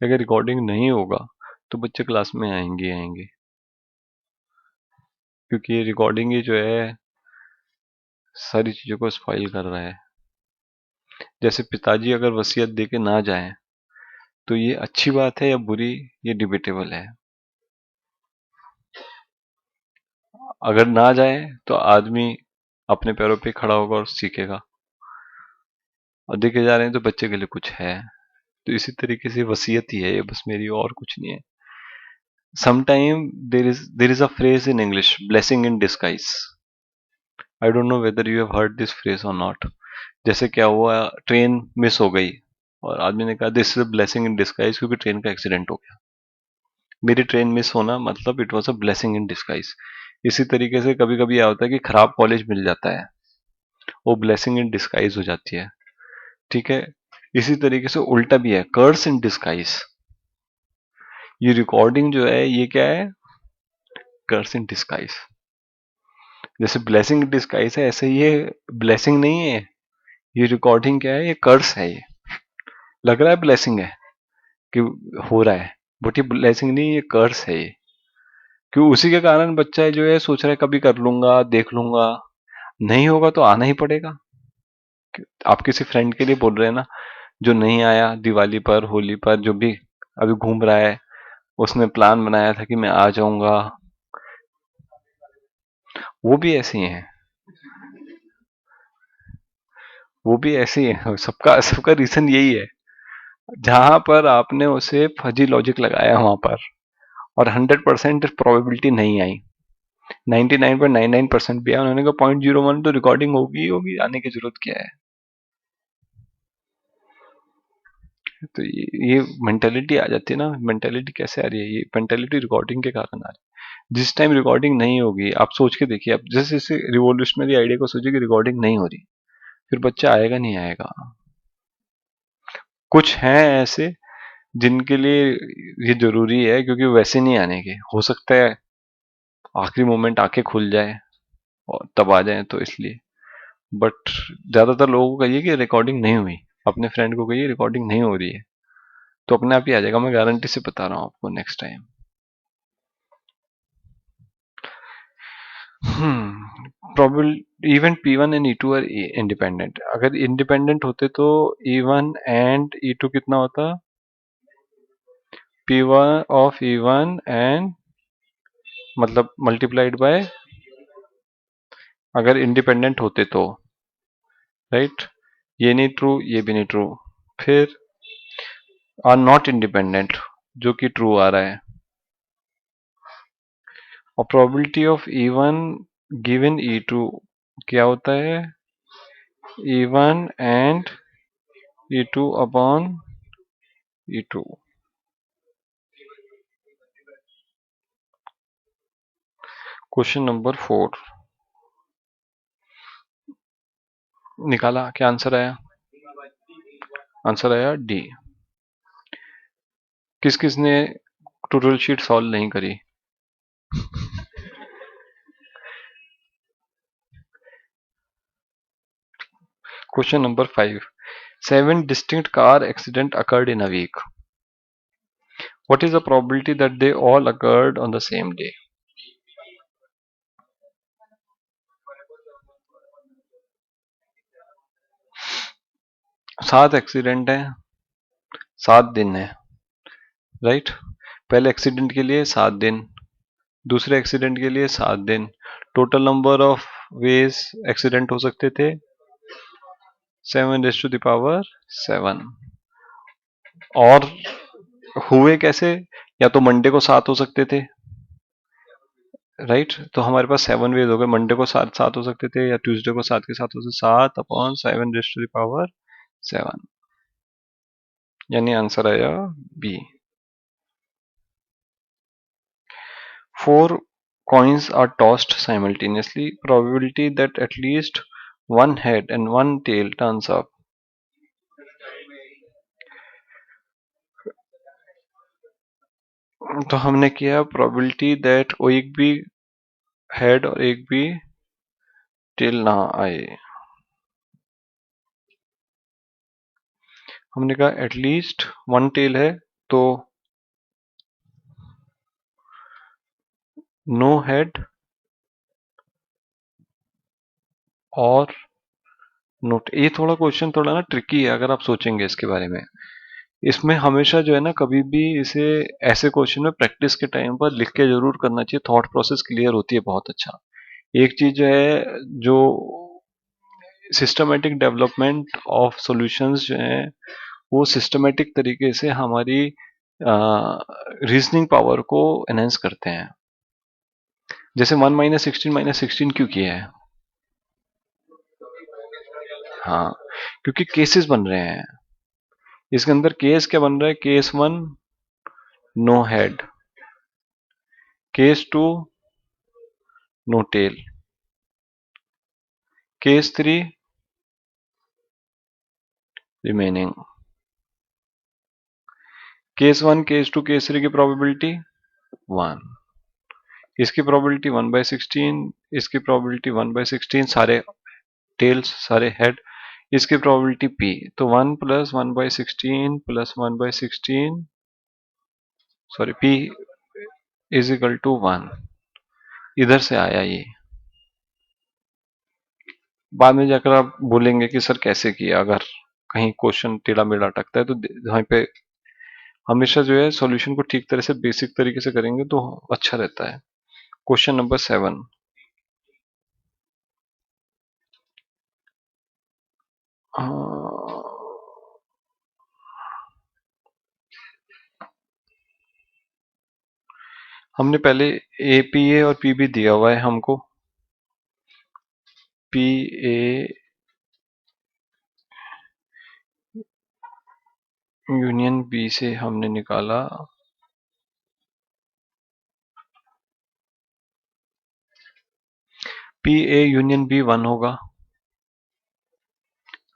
अगर रिकॉर्डिंग नहीं होगा तो बच्चे क्लास में आएंगे आएंगे, क्योंकि ये रिकॉर्डिंग ही जो है सारी चीज़ों को स्पॉइल कर रहा है। जैसे पिताजी अगर वसीयत दे के ना जाएं तो ये अच्छी बात है या बुरी, ये डिबेटेबल है। अगर ना जाए तो आदमी अपने पैरों पे खड़ा होगा और सीखेगा, और देखे जा रहे हैं तो बच्चे के लिए कुछ है। तो इसी तरीके से वसीयत ही है ये, बस मेरी, और कुछ नहीं है। Sometime there is a phrase in English, blessing in disguise. I don't know whether you have heard this phrase or not. जैसे क्या हुआ, ट्रेन मिस हो गई और आदमी ने कहा this is a blessing in disguise, क्योंकि ट्रेन का एक्सीडेंट हो गया। मेरी ट्रेन मिस होना मतलब it was a blessing in disguise. इसी तरीके से कभी कभी यह होता है कि खराब कॉलेज मिल जाता है, वो ब्लेसिंग इन डिस्गाइज हो जाती है। ठीक है, इसी तरीके से उल्टा भी है, कर्स इन डिस्गाइज। ये रिकॉर्डिंग जो है ये क्या है, कर्स इन डिस्गाइज। जैसे ब्लेसिंग इन डिस्गाइज है, ऐसे ये ब्लेसिंग नहीं है, ये रिकॉर्डिंग क्या है, ये कर्स है। ये लग रहा है ब्लेसिंग है कि हो रहा है, बट ये ब्लेसिंग नहीं, ये कर्स है ये। क्यों, उसी के कारण बच्चा जो है सोच रहा है कभी कर लूंगा, देख लूंगा, नहीं होगा तो आना ही पड़ेगा। आप किसी फ्रेंड के लिए बोल रहे हैं ना, जो नहीं आया दिवाली पर, होली पर, जो भी अभी घूम रहा है, उसने प्लान बनाया था कि मैं आ जाऊंगा, वो भी ऐसे ही हैं। वो भी ऐसे ही है, सबका सबका रीजन यही है। जहां पर आपने उसे फजी लॉजिक लगाया वहां पर, और 100% प्रोबेबिलिटी नहीं आई, 99.99% भी है, उन्होंने कहा 0.01 तो रिकॉर्डिंग होगी ही होगी, आने की जरूरत क्या है। तो ये मेंटेलिटी आ जाती है ना। मेंटेलिटी कैसे आ रही है, ये मेंटेलिटी रिकॉर्डिंग के कारण आ रही है। जिस टाइम रिकॉर्डिंग नहीं होगी, आप सोच के देखिए, आप जैसे जैसे रिवोल्यूशनरी आइडिया को सोचिए कि रिकॉर्डिंग नहीं हो रही, फिर बच्चा आएगा नहीं आएगा। कुछ हैं ऐसे जिनके लिए ये जरूरी है, क्योंकि वैसे नहीं आने के, हो सकता है आखिरी मोमेंट आके खुल जाए और तब आ जाए, तो इसलिए। बट ज्यादातर लोगों को कहिए कि रिकॉर्डिंग नहीं हुई, अपने फ्रेंड को कहिए रिकॉर्डिंग नहीं हो रही है, तो अपने आप ही आ जाएगा, मैं गारंटी से बता रहा हूँ आपको next time. Probable event P1 and E2 are independent. अगर इंडिपेंडेंट होते तो E1 एंड E2 कितना होता, P1 ऑफ E1 एंड, मतलब मल्टीप्लाइड बाय, अगर इंडिपेंडेंट होते तो, राइट। ये नहीं ट्रू, ये भी नहीं ट्रू, फिर आर नॉट इंडिपेंडेंट, जो कि ट्रू आ रहा है। और probability of E1 given E2 क्या होता है, E1 and E2 upon E2। Question number 4 निकाला, क्या आंसर आया? आंसर आया डी। किस किस ने ट्यूटोरियल शीट सॉल्व नहीं करी? Question number 5, 7 distinct car accident occurred in a week. What is the probability that they all occurred on the same day? सात एक्सीडेंट है, 7 दिन है, राइट। पहले एक्सीडेंट के लिए 7 दिन, दूसरे एक्सीडेंट के लिए 7 दिन, total number of veg accident हो सकते थे 7 raised to the power 7। और हुए कैसे, या तो मंडे को 7 हो सकते थे, राइट। तो हमारे पास 7 वेज हो गए, मंडे को 7 7 हो सकते थे, या ट्यूसडे को 7 के साथ हो सकते, 7/7 यानी आंसर आया B. 4 coins are tossed simultaneously, probability that at least one head and one tail turns up। तो हमने किया प्रोबेबिलिटी दैट वो एक भी हेड और एक भी टेल ना आए। हमने कहा एटलीस्ट वन टेल है तो नो हेड और नोट। ये थोड़ा क्वेश्चन थोड़ा ना ट्रिकी है अगर आप सोचेंगे इसके बारे में। इसमें हमेशा जो है ना, कभी भी इसे ऐसे क्वेश्चन में प्रैक्टिस के टाइम पर लिख के जरूर करना चाहिए, थॉट प्रोसेस क्लियर होती है बहुत अच्छा। एक चीज जो है, जो सिस्टमेटिक डेवलपमेंट ऑफ सॉल्यूशंस जो है, वो सिस्टमेटिक तरीके से हमारी रीजनिंग पावर को एनहेंस करते हैं। जैसे 1 - 16 - 16 क्यों किया है? हाँ, क्योंकि केसेस बन रहे हैं। इसके अंदर केस क्या बन रहा है? Case 1 no head, case 2 no tail, case 3 remaining. Case 1 case 2 case 3 की प्रोबेबिलिटी 1, इसकी प्रोबेबिलिटी 1/16, इसकी प्रोबेबिलिटी 1/16, सारे टेल्स सारे हेड, इसकी प्रोबेबिलिटी p। तो 1 + 1/16 + 1/16, सॉरी, p = 1। इधर से आया ये। बाद में जाकर आप बोलेंगे कि सर कैसे किया, अगर कहीं क्वेश्चन टेढ़ा मेढ़ा अटकता है तो वहीं पे हमेशा जो है सॉल्यूशन को ठीक तरह से बेसिक तरीके से करेंगे तो अच्छा रहता है। Question number 7। हमने पहले एपीए और पीबी दिया हुआ है हमको। पीए यूनियन बी से हमने निकाला पी ए यूनियन बी 1 होगा,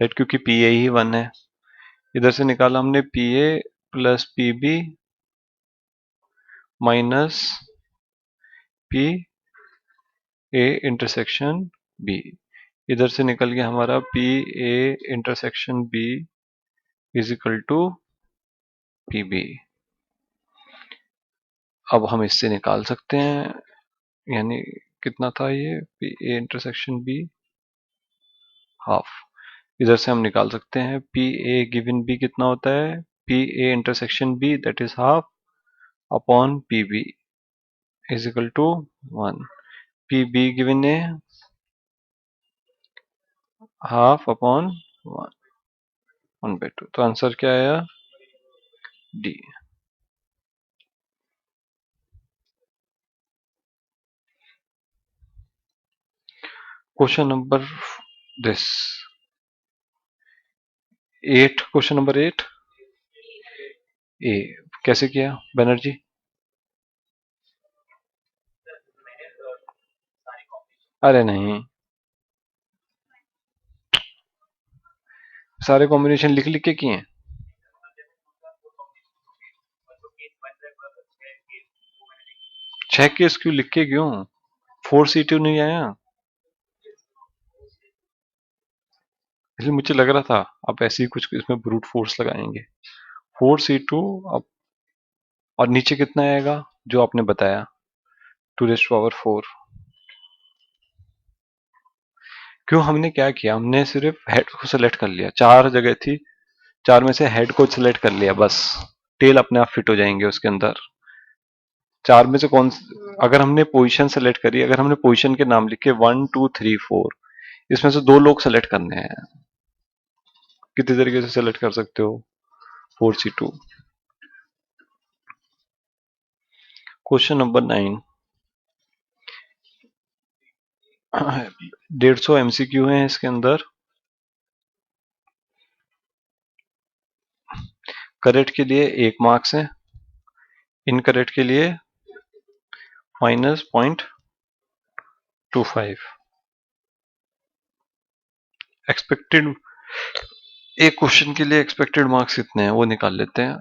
राइट, क्योंकि पी ए ही 1 है। इधर से निकाला हमने P A plus P B minus P A intersection B. इधर से निकल गया हमारा P A intersection B = P B. अब हम इससे निकाल सकते हैं, यानी कितना था ये, P A intersection B half. इधर से हम निकाल सकते हैं पी ए गिवन बी कितना होता है, P A intersection B that is half upon P B = 1। P B given है हाफ अपॉन 1/2। तो आंसर क्या आया? D. Question number this 8, question number 8 A. कैसे किया बैनर्जी? अरे नहीं, सारे कॉम्बिनेशन लिख लिख के किए हैं। 6 केस क्यों लिख के, क्यों 4C2 नहीं आया? इसलिए मुझे लग रहा था आप ऐसे ही कुछ इसमें ब्रूट फोर्स लगाएंगे। 4C2 अब, और नीचे कितना आएगा जो आपने बताया, 2⁴। क्यों, हमने क्या किया, हमने सिर्फ हेड को सेलेक्ट कर लिया, 4 जगह थी, 4 में से हेड को सेलेक्ट कर लिया बस। टेल अपने आप फिट हो जाएंगे उसके अंदर। 4 में से अगर हमने पोजीशन सेलेक्ट करी, अगर हमने पोजीशन के नाम लिखे 1 2 3 4, इसमें से 2 लोग सेलेक्ट करने हैं। कितने तरीके से सेलेक्ट कर सकते हो 4C2। Question number 9। 150 MCQ है इसके अंदर। करेक्ट के लिए 1 मार्क्स है, इनकरेक्ट के लिए -0.25। एक्सपेक्टेड, एक क्वेश्चन के लिए एक्सपेक्टेड मार्क्स कितने हैं वो निकाल लेते हैं।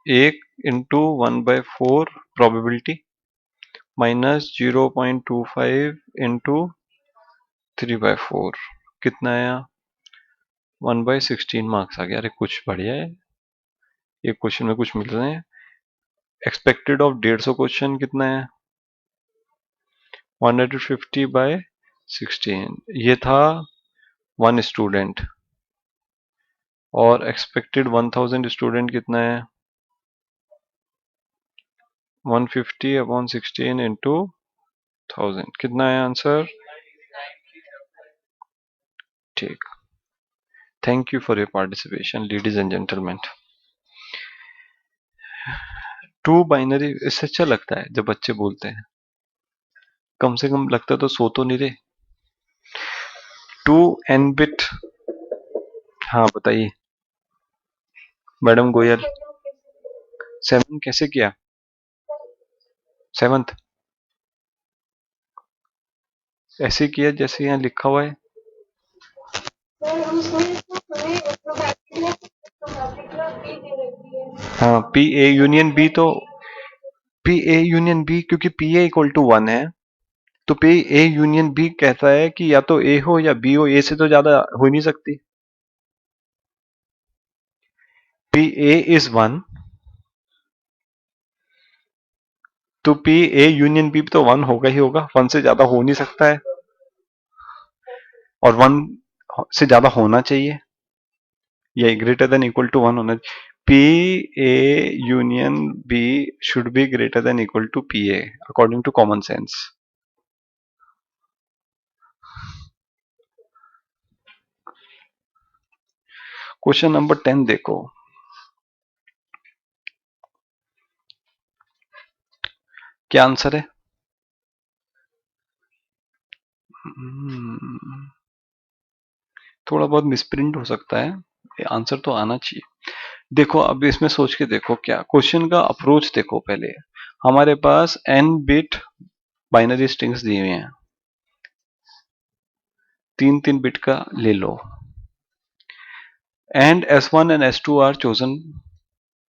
1 × 1/4 प्रोबेबिलिटी -0.25 × 3/4 कितना आया? 1/16 मार्क्स आ गया। अरे कुछ बढ़िया है, एक क्वेश्चन में कुछ मिल रहे हैं। एक्सपेक्टेड ऑफ 150 क्वेश्चन कितना है? 150/16, ये था 1 स्टूडेंट। और एक्सपेक्टेड 1000 स्टूडेंट कितना है? 150/16 इंटू 1000, कितना है आंसर? ठीक। Thank you for your participation ladies and gentleman. Two binary इससे अच्छा लगता है जब बच्चे बोलते हैं, कम से कम लगता है तो सो तो नहीं रहे। 2 n बिट। हाँ बताइए मैडम गोयल। 7 कैसे किया? 7th ऐसे किया जैसे यहाँ लिखा हुआ है। हाँ पी ए यूनियन बी, तो पी ए यूनियन बी, क्योंकि पी ए इक्वल टू 1 है, तो पी ए यूनियन बी कहता है कि या तो ए हो या बी हो, ए से तो ज्यादा हो ही नहीं सकती। पी ए इज 1, तो पी ए यूनियन बी तो 1 होगा ही होगा, 1 से ज्यादा हो नहीं सकता है, और 1 से ज्यादा होना चाहिए, या ग्रेटर देन इक्वल टू 1 होना चाहिए। P A union B should be greater than equal to P A according to common sense. Question number 10 देखो, क्या आंसर है? थोड़ा बहुत मिसप्रिंट हो सकता है, आंसर तो आना चाहिए। देखो अब इसमें सोच के देखो, क्या क्वेश्चन का अप्रोच देखो। पहले हमारे पास n बिट बाइनरी स्ट्रिंग्स दिए हुए हैं, 3 बिट का ले लो, and S1 and S2 are chosen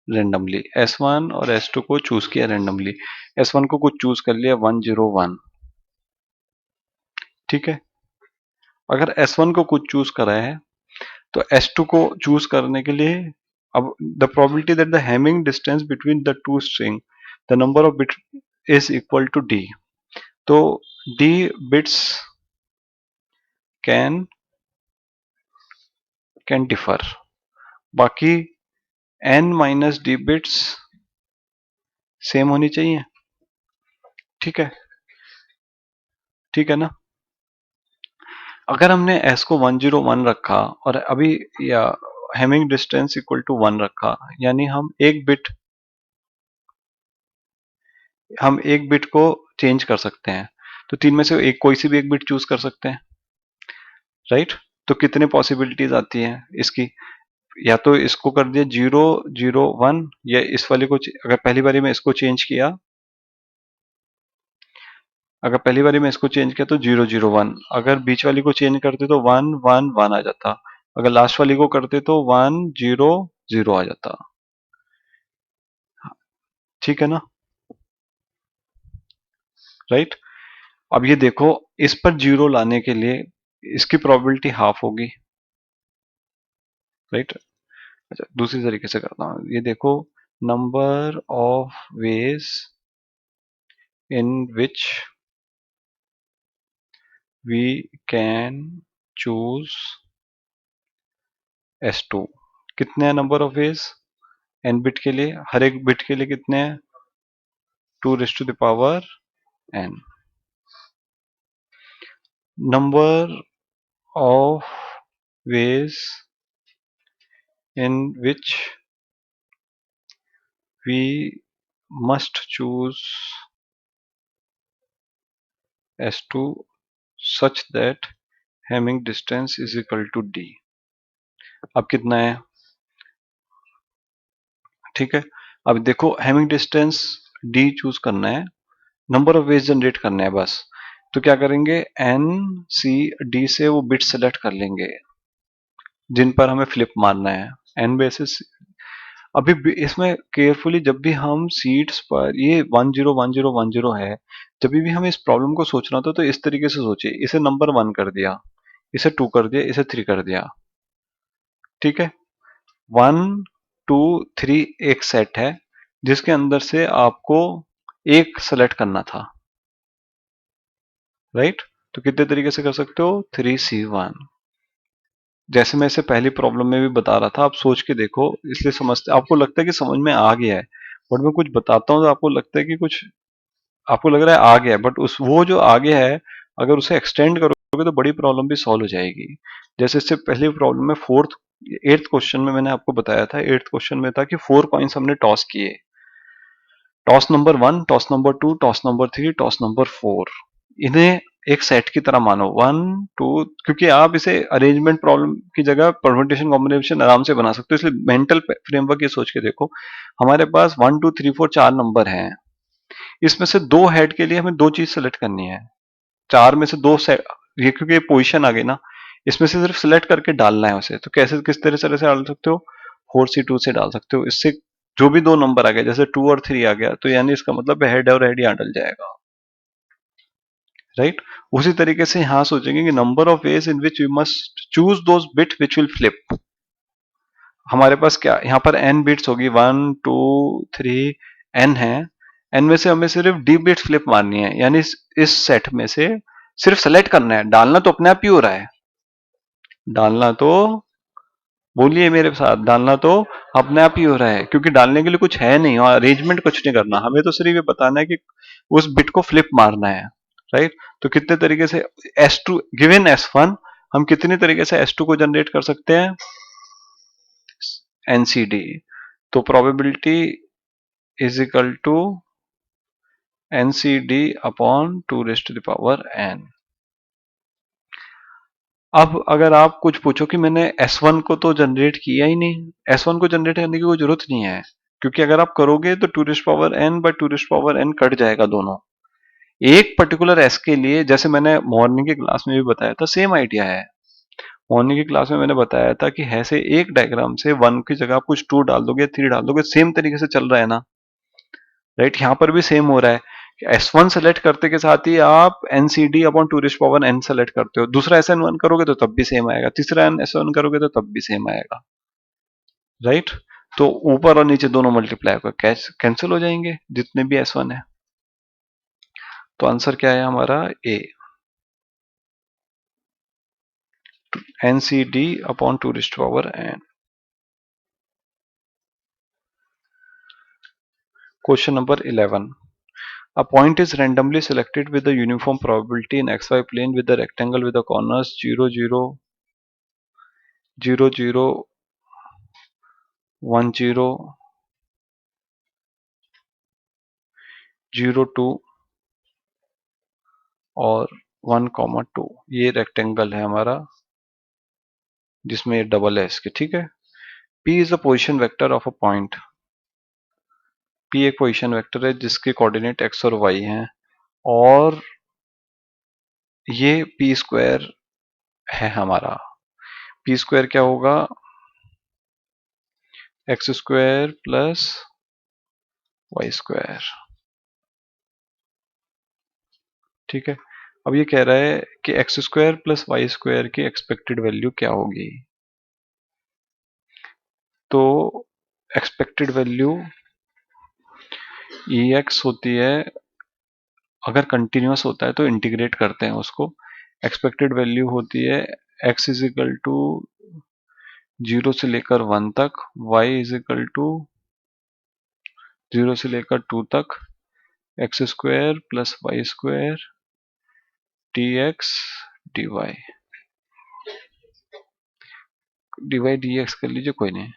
randomly. S1 और S2 को चूज किया रेंडमली। S1 को कुछ चूज कर लिया 101, ठीक है। अगर S1 को कुछ चूज करा है तो S2 को चूज करने के लिए, अब the probability that the Hamming distance between the two string the number of bit is equal to D, तो D बिट्स कैन डिफर, बाकी n minus D bits same होनी चाहिए, ठीक है। ठीक है ना? अगर हमने S को 101 रखा और अभी या हैमिंग डिस्टेंस इक्वल टू 1 रखा, यानी हम एक बिट को चेंज कर सकते हैं, तो 3 में से एक कोई सी भी एक बिट चूज कर सकते हैं, राइट। तो कितने पॉसिबिलिटीज आती हैं इसकी? या तो इसको कर दिया 001, या इस वाले को अगर पहली बारी में इसको चेंज किया, अगर पहली बारी में इसको चेंज किया तो 001, अगर बीच वाली को चेंज करते तो 111 आ जाता, अगर लास्ट वाली को करते तो 100 आ जाता, ठीक है ना, राइट। अब ये देखो, इस पर जीरो लाने के लिए इसकी प्रोबेबिलिटी हाफ होगी, राइट। अच्छा दूसरी तरीके से करता हूँ, ये देखो, number of ways in which we can choose S2, कितने हैं number of ways n bit के लिए? हर एक बिट के लिए कितने हैं? 2 raised to the power n। Number of ways in which we must choose S2 such that Hamming distance is equal to D। अब कितना है? ठीक है। अब देखो हैमिंग डिस्टेंस D चूज करना है, नंबर ऑफ वेज जनरेट करना है बस, तो क्या करेंगे, N C D से वो बिट सेलेक्ट कर लेंगे जिन पर हमें फ्लिप मारना है, N बेसिस। अभी इसमें केयरफुली जब भी हम सीट्स पर ये 101010 है, जब भी हमें इस प्रॉब्लम को सोचना था तो इस तरीके से सोचिए, इसे नंबर 1 कर दिया, इसे 2 कर दिया, इसे 3 कर दिया, ठीक है। 1 टू थ्री एक सेट है जिसके अंदर से आपको एक सेलेक्ट करना था, राइट? तो कितने तरीके से कर सकते हो? 3C1। जैसे मैं इसे पहली प्रॉब्लम में भी बता रहा था, आप सोच के देखो, इसलिए समझते आपको लगता है कि समझ में आ गया है, बट मैं कुछ बताता हूँ तो आपको लगता है कि कुछ आपको लग रहा है आ गया है, बट उस वो जो आ गया है अगर उसे एक्सटेंड करोगे तो बड़ी प्रॉब्लम भी सॉल्व हो जाएगी। जैसे इससे पहली प्रॉब्लम में फोर्थ एट्थ क्वेश्चन में मैंने आपको बताया था, एट्थ क्वेश्चन में था कि 4 कॉइन्स हमने टॉस किए, toss number 1, toss number 2, toss number 3, toss number 4। इन्हें एक सेट की तरह मानो 1 2, क्योंकि आप इसे अरेंजमेंट प्रॉब्लम की जगह परम्यूटेशन कॉम्बिनेशन आराम से बना सकते हो, इसलिए मेंटल फ्रेमवर्क ये सोच के देखो, हमारे पास 1 2 3 4 4 नंबर हैं, इसमें से दो हेड के लिए हमें दो चीज सेलेक्ट करनी है, चार में से दो सेट, ये क्योंकि ये पोजीशन आ गई ना, इसमें से सिर्फ सिलेक्ट करके डालना है उसे। तो कैसे किस तरह से डाल सकते हो? 4C2 से डाल सकते हो। इससे जो भी दो नंबर आ गया, जैसे 2 और 3 आ गया, तो यानी इसका मतलब हेड और हेड यहाँ डल जाएगा, राइट? उसी तरीके से यहां सोचेंगे कि number of ways in which you must choose those bit which will flip. हमारे पास क्या यहाँ पर n बिट्स होगी, 1 2 3 n है, n में से हमें सिर्फ d बिट्स फ्लिप मारनी है, यानी इस सेट में से सिर्फ सेलेक्ट करना है, डालना तो अपने आप ही हो रहा है, डालना तो, बोलिए मेरे साथ, डालना तो अपने आप ही हो रहा है, क्योंकि डालने के लिए कुछ है नहीं और अरेंजमेंट कुछ नहीं करना, हमें तो सिर्फ ये बताना है कि उस बिट को फ्लिप मारना है, राइट? तो कितने तरीके से S2 गिवन S1, हम कितने तरीके से S2 को जनरेट कर सकते हैं? NCD। तो probability is equal to NCD upon 2n। अब अगर आप कुछ पूछो कि मैंने S1 को तो जनरेट किया ही नहीं, S1 को जनरेट करने की कोई जरूरत नहीं है, क्योंकि अगर आप करोगे तो 2n बाय 2n कट जाएगा दोनों। एक पर्टिकुलर S के लिए, जैसे मैंने मॉर्निंग की क्लास में भी बताया था, सेम आइडिया है। मॉर्निंग की क्लास में मैंने बताया था कि ऐसे एक डायग्राम से 1 की जगह आप कुछ 2 डाल दोगे, 3 डाल दोगे, सेम तरीके से चल रहा है ना, राइट? यहाँ पर भी सेम हो रहा है। S1 सेलेक्ट करते के साथ ही आप NCD अपॉन 2n सेलेक्ट करते हो, दूसरा SN1 करोगे तो तब भी सेम आएगा, तीसरा SN1 करोगे तो तब भी सेम आएगा, राइट? तो ऊपर और नीचे दोनों मल्टीप्लाई होकर कैंसिल हो जाएंगे जितने भी S1 है। तो आंसर क्या है हमारा? ए, NCD upon 2n। Question number 11। A point is randomly selected with a uniform probability in xy plane with a rectangle with the corners 0 0 0 0 1 0 0 2 और 1, 2। ये रेक्टेंगल है हमारा जिसमें ये डबल है इसके, ठीक है? P is a position vector of a point. P एक पोजिशन वेक्टर है जिसके कोऑर्डिनेट x और y हैं, और ये P स्क्वायर है हमारा। P स्क्वायर क्या होगा? x square plus y square, ठीक है? अब ये कह रहा है कि X square plus Y square की एक्सपेक्टेड वैल्यू क्या होगी। तो एक्सपेक्टेड वैल्यू ई एक्स होती है, अगर कंटिन्यूस होता है तो इंटीग्रेट करते हैं उसको। एक्सपेक्टेड वैल्यू होती है एक्स इज इक्वल टू 0 से लेकर 1 तक, वाई इज इक्वल टू 0 से लेकर 2 तक, X square plus Y square D X D Y. D Y D X कर लीजिए, कोई नहीं,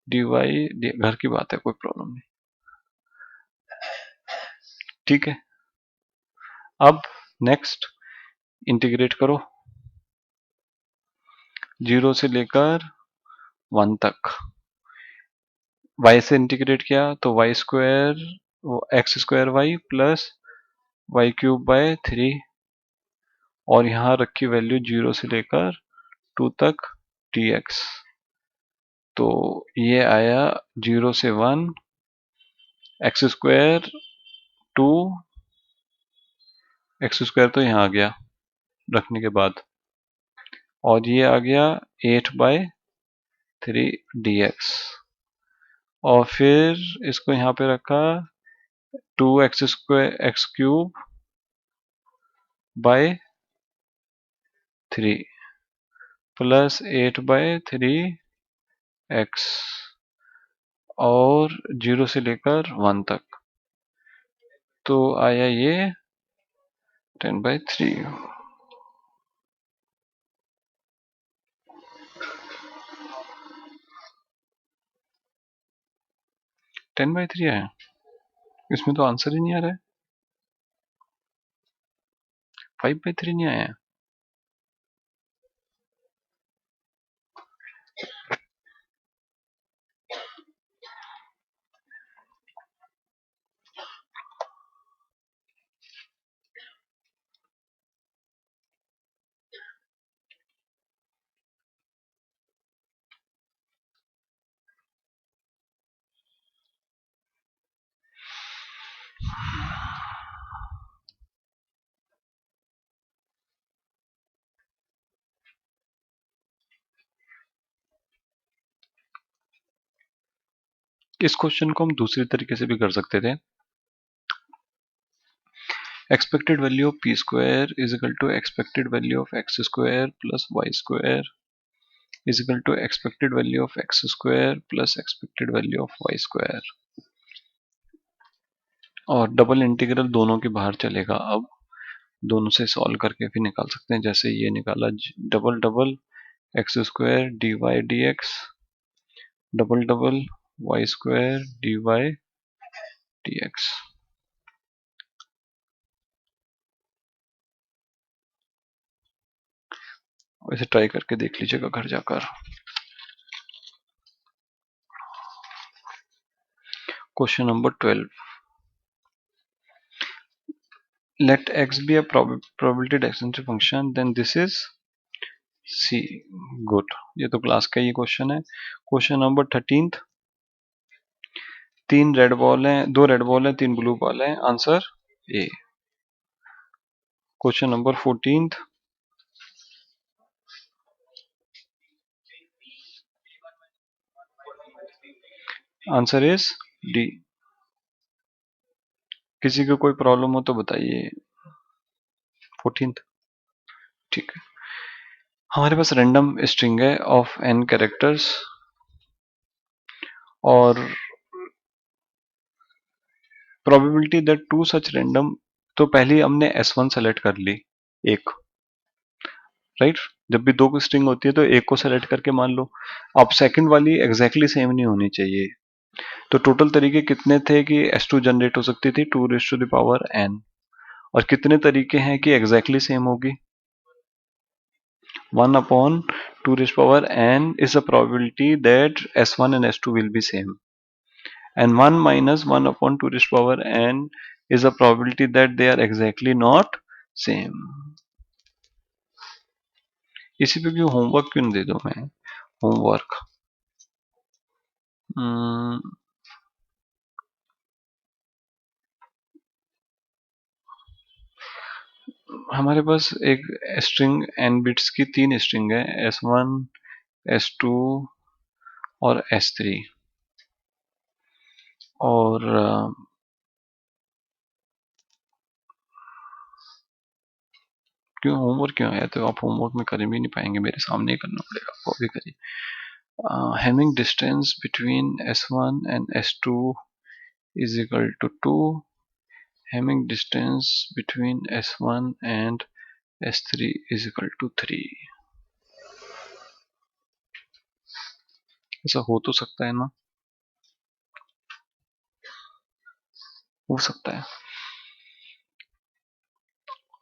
डी वाई घर की बात है, कोई प्रॉब्लम नहीं, ठीक है? अब नेक्स्ट इंटीग्रेट करो 0 से लेकर 1 तक, y से इंटीग्रेट किया तो Y square X square Y plus Y cube by 3, और यहाँ रखी वैल्यू 0 से लेकर 2 तक dx। तो ये आया 0 से 1 एक्स स्क्वायर 2, एक्स स्क्वायर तो यहाँ आ गया रखने के बाद, और ये आ गया 8/3 3 dx, और फिर इसको यहाँ पे रखा 2x³ बाय 3 प्लस 8/3x, और 0 से लेकर 1 तक, तो आया ये 10/3। 10/3 है, इसमें तो आंसर ही नहीं आ रहा है। 5/3 नहीं आया है। इस क्वेश्चन को हम दूसरी तरीके से भी कर सकते थे। Expected value of p square is equal to expected value of x square plus y square is equal to expected value of x square plus expected value of y square, और डबल इंटीग्रल दोनों के बाहर चलेगा। अब दोनों से solve करके भी निकाल सकते हैं, जैसे ये निकाला double double x square d Y D x, double double y square d Y D x. वैसे ट्राई करके देख लीजिएगा घर जाकर। Question number 12, let x be a probability extension function then this is c। Good, ये तो class का ही question है। क्वेश्चन नंबर 13, 3 रेड बॉल हैं, 2 रेड बॉल हैं, 3 ब्लू बॉल हैं, answer A. Question number 14, answer is D. किसी को कोई प्रॉब्लम हो तो बताइए। 14, ठीक है। हमारे पास रैंडम स्ट्रिंग है ऑफ n कैरेक्टर्स, और probability that two such random, तो पहले हमने S1 सेलेक्ट कर ली, एक, राइट। जब भी दो स्ट्रिंग होती है तो एक को सेलेक्ट करके मान लो। अब सेकंड वाली एग्जैक्टली सेम नहीं होनी चाहिए, तो टोटल तरीके कितने थे कि S2 जनरेट हो सकती थी 2n, और कितने तरीके हैं कि एग्जैक्टली सेम होगी? 1/2n is a probability that S1 and S2 will be same, and 1 minus 1/2n is a probability that they are exactly not same। इसी पे भी होमवर्क क्यों नहीं दे दूं मैं? होमवर्क हमारे पास एक स्ट्रिंग n बिट्स की 3 स्ट्रिंग है, S1, S2 और S3, और क्यों होमवर्क क्यों आया? तो आप होमवर्क में कर भी नहीं पाएंगे, मेरे सामने ही करना पड़ेगा आपको, भी करिए। Hamming distance between S1 and S2 is equal to 2, Hamming distance between S1 and S3 is equal to 3। ऐसा हो तो सकता है ना? हो सकता है।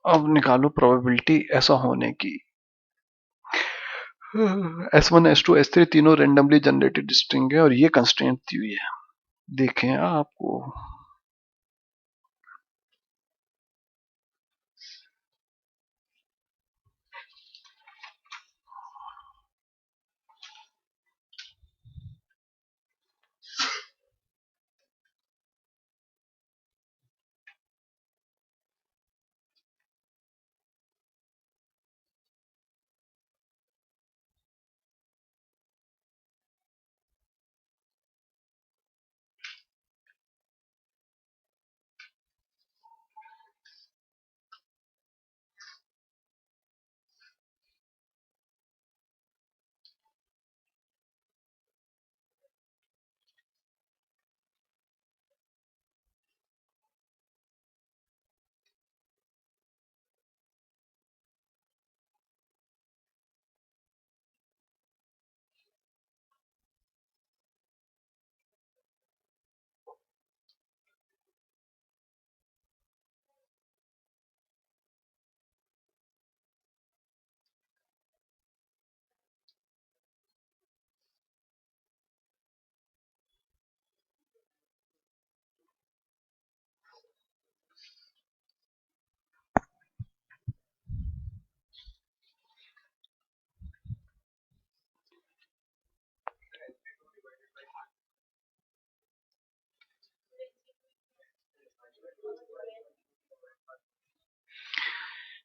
अब निकालो प्रोबेबिलिटी ऐसा होने की। S1, S2, S3 तीनों रेंडमली जनरेटेड स्ट्रिंग है, और ये कंस्ट्रेंट दी हुई है, देखें आपको।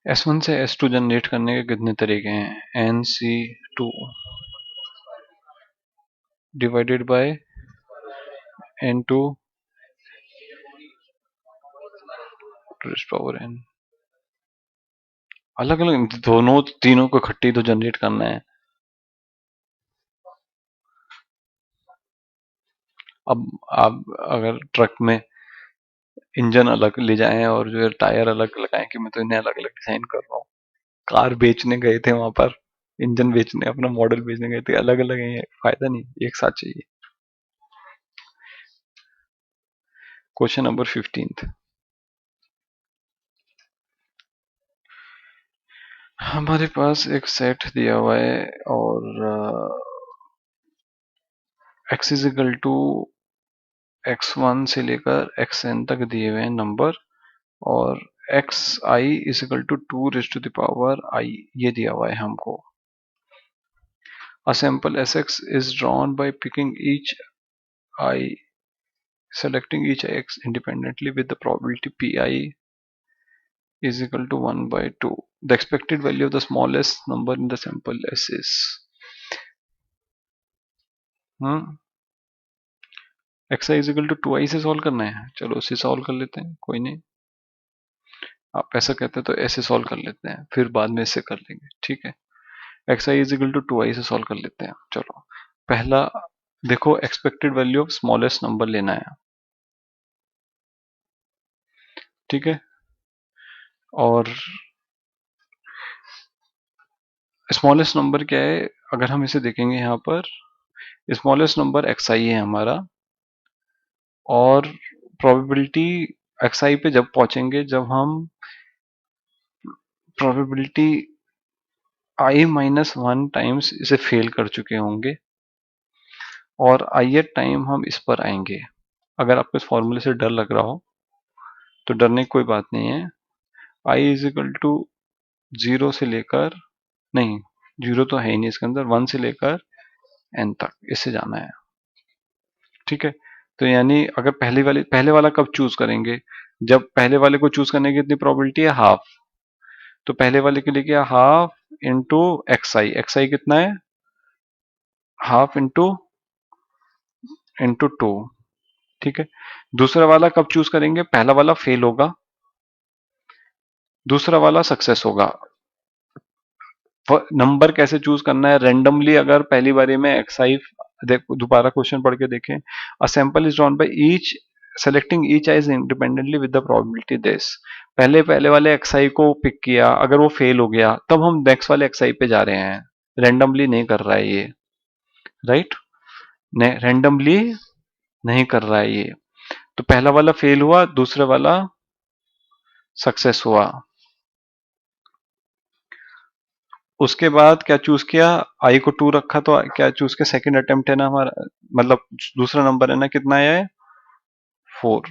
S1 से S2 जनरेट करने के कितने तरीके हैं? NC2 divided by N2 rays power n। अलग अलग दोनों तीनों को इकट्ठी तो जनरेट करना है। अब आप अगर ट्रक में इंजन अलग ले जाएं और जो है टायर अलग लगाएं कि मैं तो इन्हें अलग अलग डिजाइन कर रहा हूँ। कार बेचने गए थे वहां पर, इंजन बेचने, अपना मॉडल बेचने गए थे, अलग अलग है, फायदा नहीं, एक साथ चाहिए। Question number 15। हमारे पास एक सेट दिया हुआ है और x is equal to x1 से लेकर xn तक दिए हुए हैं नंबर, और xi is equal to 2 raise to the power i ये दिया हुआ है हमको। A sample Sx is drawn by picking each I, selecting each x independently with the probability pi is equal to 1 by 2. The expected value of the smallest number in the sample S is xi is equal to 2i से solve करना है। चलो उसे solve कर लेते हैं, कोई नहीं। आप ऐसा कहते हैं तो ऐसे सॉल्व कर लेते हैं, फिर बाद में इससे कर लेंगे, ठीक है। xi is equal to 2i से सॉल्व कर लेते हैं। चलो पहला देखो, expected value of smallest number लेना है, ठीक है। और स्मॉलेस्ट नंबर क्या है, अगर हम इसे देखेंगे यहाँ पर, स्मॉलेस्ट नंबर xi है हमारा, और प्रोबेबिलिटी xi पे जब पहुंचेंगे, जब हम प्रोबेबिलिटी i माइनस 1 टाइम्स इसे फेल कर चुके होंगे, और ith टाइम हम इस पर आएंगे। अगर आपको इस फॉर्मूले से डर लग रहा हो तो डरने की कोई बात नहीं है। i इज इक्वल टू 0 से लेकर, नहीं 0 तो है ही नहीं इसके अंदर, 1 से लेकर n तक इससे जाना है, ठीक है। तो यानी अगर पहले वाला कब चूज करेंगे, जब पहले वाले को चूज करने की कितनी प्रोबेबिलिटी है, हाफ। तो पहले वाले के लिए क्या, हाफ इंटू एक्स आई कितना है, हाफ इंटू इंटू 2, ठीक है। दूसरा वाला कब चूज करेंगे, पहला वाला फेल होगा, दूसरा वाला सक्सेस होगा। नंबर कैसे चूज करना है, रेंडमली। अगर पहली बारी में एक्साई, दोबारा क्वेश्चन पढ़ के देखें, a sample is drawn by each selecting each eyes independently with the probability this. पहले पहले वाले एक्साई को पिक किया, अगर वो फेल हो गया तब हम नेक्स्ट वाले एक्साई पे जा रहे हैं, रेंडमली नहीं कर रहा है ये, राइट, रेंडमली नहीं कर रहा है ये। तो पहला वाला फेल हुआ, दूसरा वाला सक्सेस हुआ। उसके बाद क्या चूज किया, आई को 2 रखा, तो क्या चूज किया, सेकंड अटेम्प्ट है ना हमारा, मतलब दूसरा नंबर है ना, कितना आया है, 4।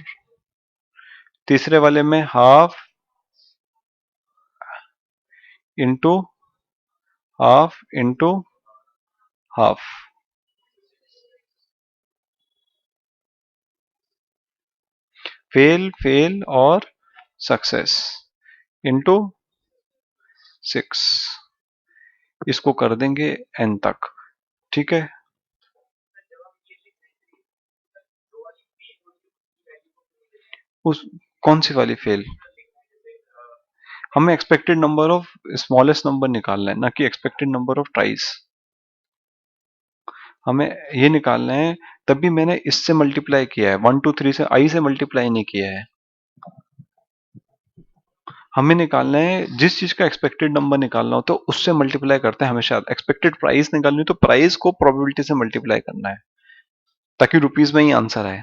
तीसरे वाले में half into half into half, fail fail और सक्सेस इंटू 6, इसको कर देंगे n तक, ठीक है। उस कौन सी वाली फेल, हमें expected number of smallest number निकालना है, ना कि एक्सपेक्टेड नंबर ऑफ ट्राइस, हमें ये निकालना है। तभी मैंने इससे मल्टीप्लाई किया है, 1 2 3 से, आई से मल्टीप्लाई नहीं किया है। हमें निकालना है जिस चीज का एक्सपेक्टेड नंबर निकालना हो तो उससे मल्टीप्लाई करते हैं हमेशा। एक्सपेक्टेड प्राइस निकालनी हो तो प्राइस को प्रोबेबिलिटी से मल्टीप्लाई करना है, ताकि रुपीज में ही आंसर आए।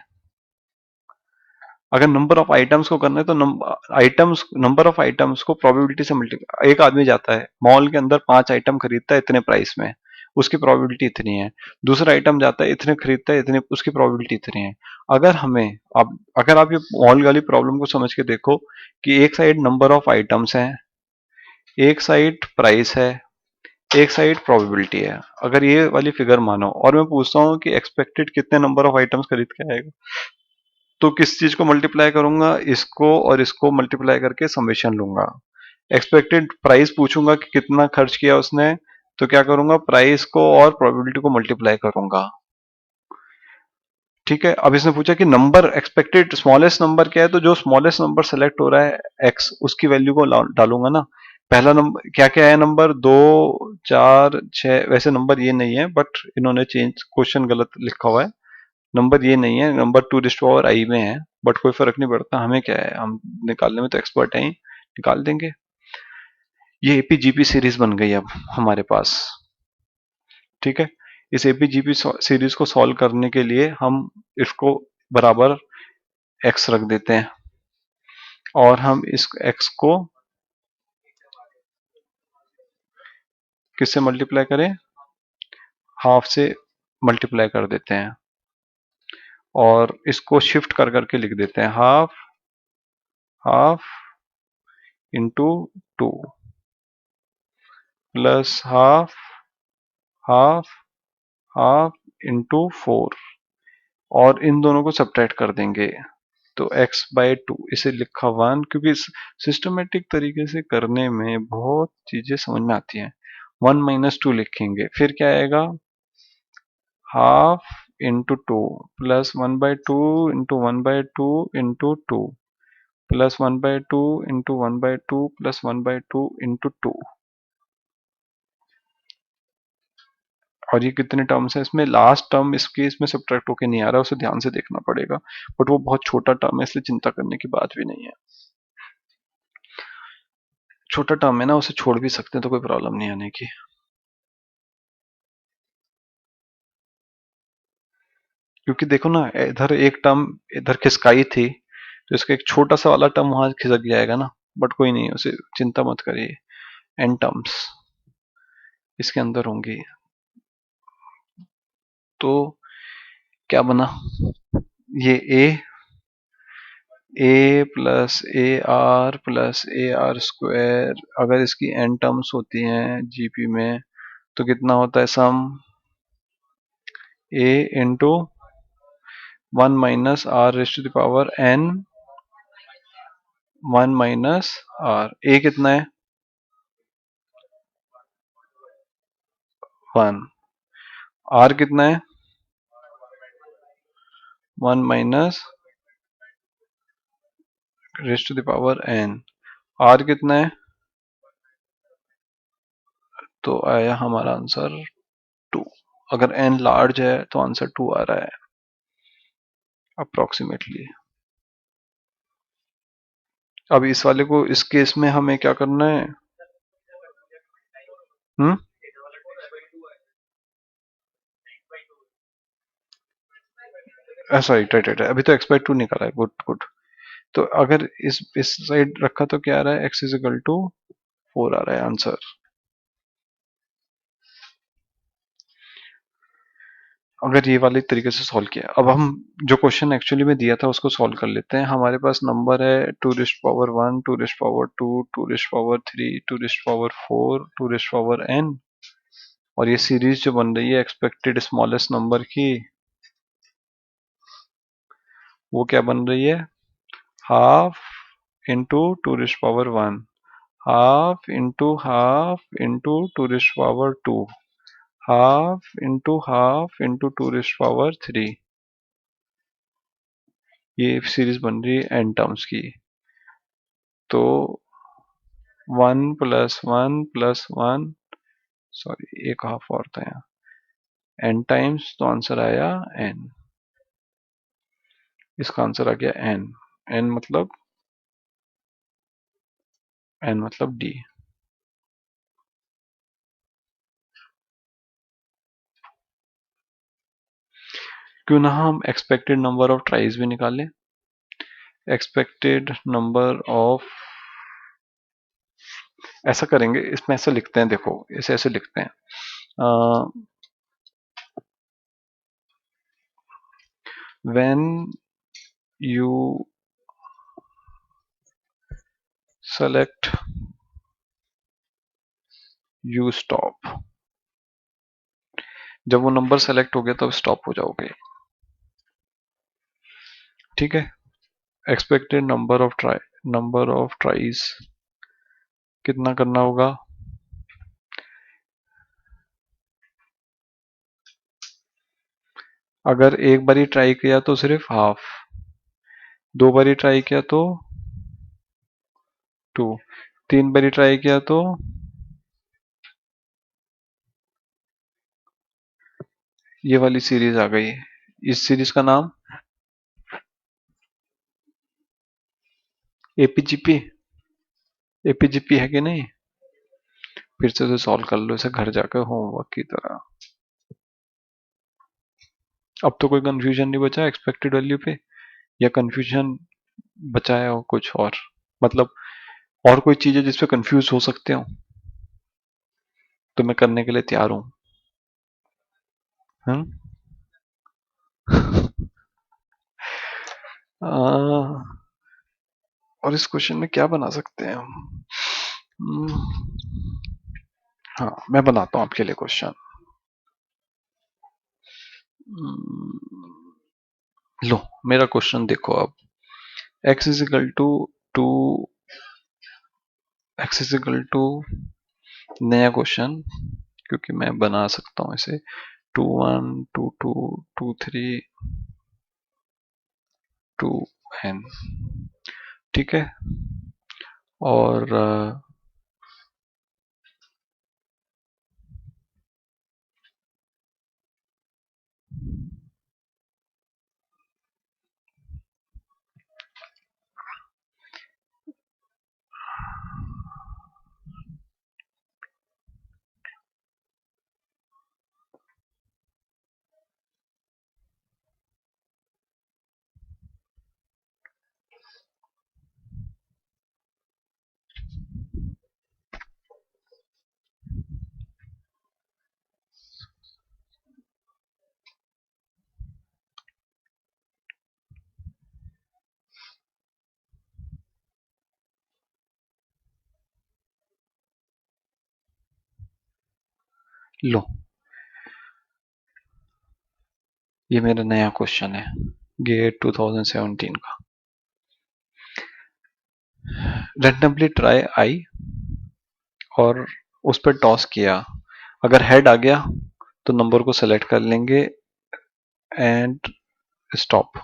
अगर नंबर ऑफ आइटम्स को करना है तो नंबर ऑफ आइटम्स को प्रोबेबिलिटी से मल्टीप्लाई। एक आदमी जाता है मॉल के अंदर, 5 आइटम खरीदता है इतने प्राइस में, उसकी प्रोबेबिलिटी इतनी है। दूसरा आइटम जाता है इतने खरीदता है इतने, उसकी प्रोबेबिलिटी इतनी है। अगर हमें अगर आप ये मॉल वाली प्रॉब्लम को समझ के देखो कि एक साइड नंबर ऑफ आइटम्स हैं, एक साइड प्राइस है, एक साइड प्रोबेबिलिटी है। अगर ये वाली फिगर मानो और मैं पूछता हूँ कि एक्सपेक्टेड कितने नंबर ऑफ आइटम्स खरीद के आएगा, तो किस चीज को मल्टीप्लाई करूंगा, इसको और इसको मल्टीप्लाई करके समेशन लूंगा। एक्सपेक्टेड प्राइस पूछूंगा कि कितना खर्च किया उसने, तो क्या करूंगा, प्राइस को और प्रोबेबिलिटी को मल्टीप्लाई करूंगा। ठीक है, अब इसने पूछा कि नंबर एक्सपेक्टेड स्मॉलेस्ट नंबर क्या है, तो जो स्मॉलेस्ट नंबर सेलेक्ट हो रहा है एक्स, उसकी वैल्यू को डालूंगा ना। पहला नंबर क्या क्या है, नंबर 2 4 6, वैसे नंबर ये नहीं है बट इन्होंने चेंज क्वेश्चन गलत लिखा हुआ है। नंबर ये नहीं है, नंबर 2 में है, बट कोई फर्क नहीं पड़ता, हमें क्या है, हम निकालने में तो एक्सपर्ट हैं ही, निकाल देंगे। ये एपीजीपी सीरीज बन गई अब हमारे पास। ठीक है, इस एपीजीपी सीरीज को सॉल्व करने के लिए हम इसको बराबर एक्स रख देते हैं, और हम इस एक्स को किससे मल्टीप्लाई करें, हाफ से मल्टीप्लाई कर देते हैं, और इसको शिफ्ट कर करके लिख देते हैं, half half into 2 plus half half half into 4, और इन दोनों को सब्ट्रैक्ट कर देंगे, तो x/2 इसे लिखा 1, क्योंकि सिस्टमेटिक तरीके से करने में बहुत चीजें समझ में आती हैं। 1 - 2 लिखेंगे, फिर क्या आएगा, half into 2 plus 1/2 into 1/2 into 2 plus 1/2 into 1/2 plus 1/2 into 2। और ये कितने टर्म्स है, इसमें लास्ट टर्म इसके इसमें सब्ट्रैक्ट होके नहीं आ रहा है, उसे ध्यान से देखना पड़ेगा, बट वो बहुत छोटा टर्म है, इसलिए चिंता करने की बात भी नहीं है। छोटा टर्म है ना, उसे छोड़ भी सकते हैं, तो कोई प्रॉब्लम नहीं आने की। क्योंकि देखो ना, इधर एक टर्म इधर खिसकाई थी, तो इसका एक छोटा सा वाला टर्म वहां खिसक जाएगा ना, बट कोई नहीं, उसे चिंता मत करिए, एन टर्म्स इसके अंदर होंगी। तो क्या बना, ये a प्लस ए आर अगर इसकी एन टर्म्स होती हैं जीपी में, तो कितना होता है सम, a into 1 - r⁻n 1 - r, a कितना है 1, r कितना है 1 - r कितना है, तो आया हमारा आंसर 2। अगर n लार्ज है तो आंसर 2 आ रहा है अप्रोक्सीमेटली। अब इस वाले को, इस केस में हमें क्या करना है, हम्म, सॉरी राइट राइट, अभी तो एक्सपेक्ट टू निकाला है, गुड गुड। तो अगर इस साइड रखा तो क्या आ रहा है, x = 4 आ रहा है आंसर। अगर ये वाले तरीके से सॉल्व किया, अब हम जो क्वेश्चन एक्चुअली में दिया था उसको सॉल्व कर लेते हैं। हमारे पास नंबर है 2⁻1 2⁻2 2⁻3 2⁻4 2⁻n, और ये सीरीज जो बन रही है एक्सपेक्टेड स्मॉलेस्ट नंबर की, वो क्या बन रही है, half into 2⁻1, half into 2, half into 2⁻3। ये सीरीज बन रही है एन टर्म्स की, तो 1 + 1 + 1, सॉरी एक हाफ और था यहाँ, एन टाइम्स, तो आंसर आया एन, इसका आंसर आ गया एन, एन मतलब डी। क्यों ना हम एक्सपेक्टेड नंबर ऑफ ट्राइज भी निकालें, एक्सपेक्टेड नंबर ऑफ, ऐसा करेंगे, इसमें ऐसे लिखते हैं, देखो इसे ऐसे लिखते हैं, when you select you stop, जब वो नंबर सेलेक्ट हो गया तब स्टॉप हो जाओगे। ठीक है, एक्सपेक्टेड नंबर ऑफ ट्राइज कितना करना होगा? अगर एक बारी ट्राई किया तो सिर्फ हाफ, दो बारी ट्राई किया तो टू, तीन बारी ट्राई किया तो ये वाली सीरीज आ गई। इस सीरीज का नाम एपीजीपी। एपीजीपी है कि नहीं? फिर से उसे सॉल्व कर लो, इसे घर जाकर होमवर्क की तरह। अब तो कोई कंफ्यूजन नहीं बचा एक्सपेक्टेड वैल्यू पे, या कंफ्यूजन बचा है और कुछ और, मतलब और कोई चीज है जिसपे कंफ्यूज हो सकते हो तो मैं करने के लिए तैयार हूँ। हम्म। आ, और इस क्वेश्चन में क्या बना सकते हैं हम? हाँ, मैं बनाता हूँ आपके लिए क्वेश्चन। लो, मेरा क्वेश्चन देखो अब। x is equal to two, x is equal to, नया क्वेश्चन, क्योंकि मैं बना सकता हूँ इसे, 2 1 2 2 2 3 2n, ठीक है। और लो, ये मेरा नया क्वेश्चन है, गेट 2017 का। रैंडमली ट्राई आई, और उस पर टॉस किया, अगर हेड आ गया तो नंबर को सेलेक्ट कर लेंगे एंड स्टॉप,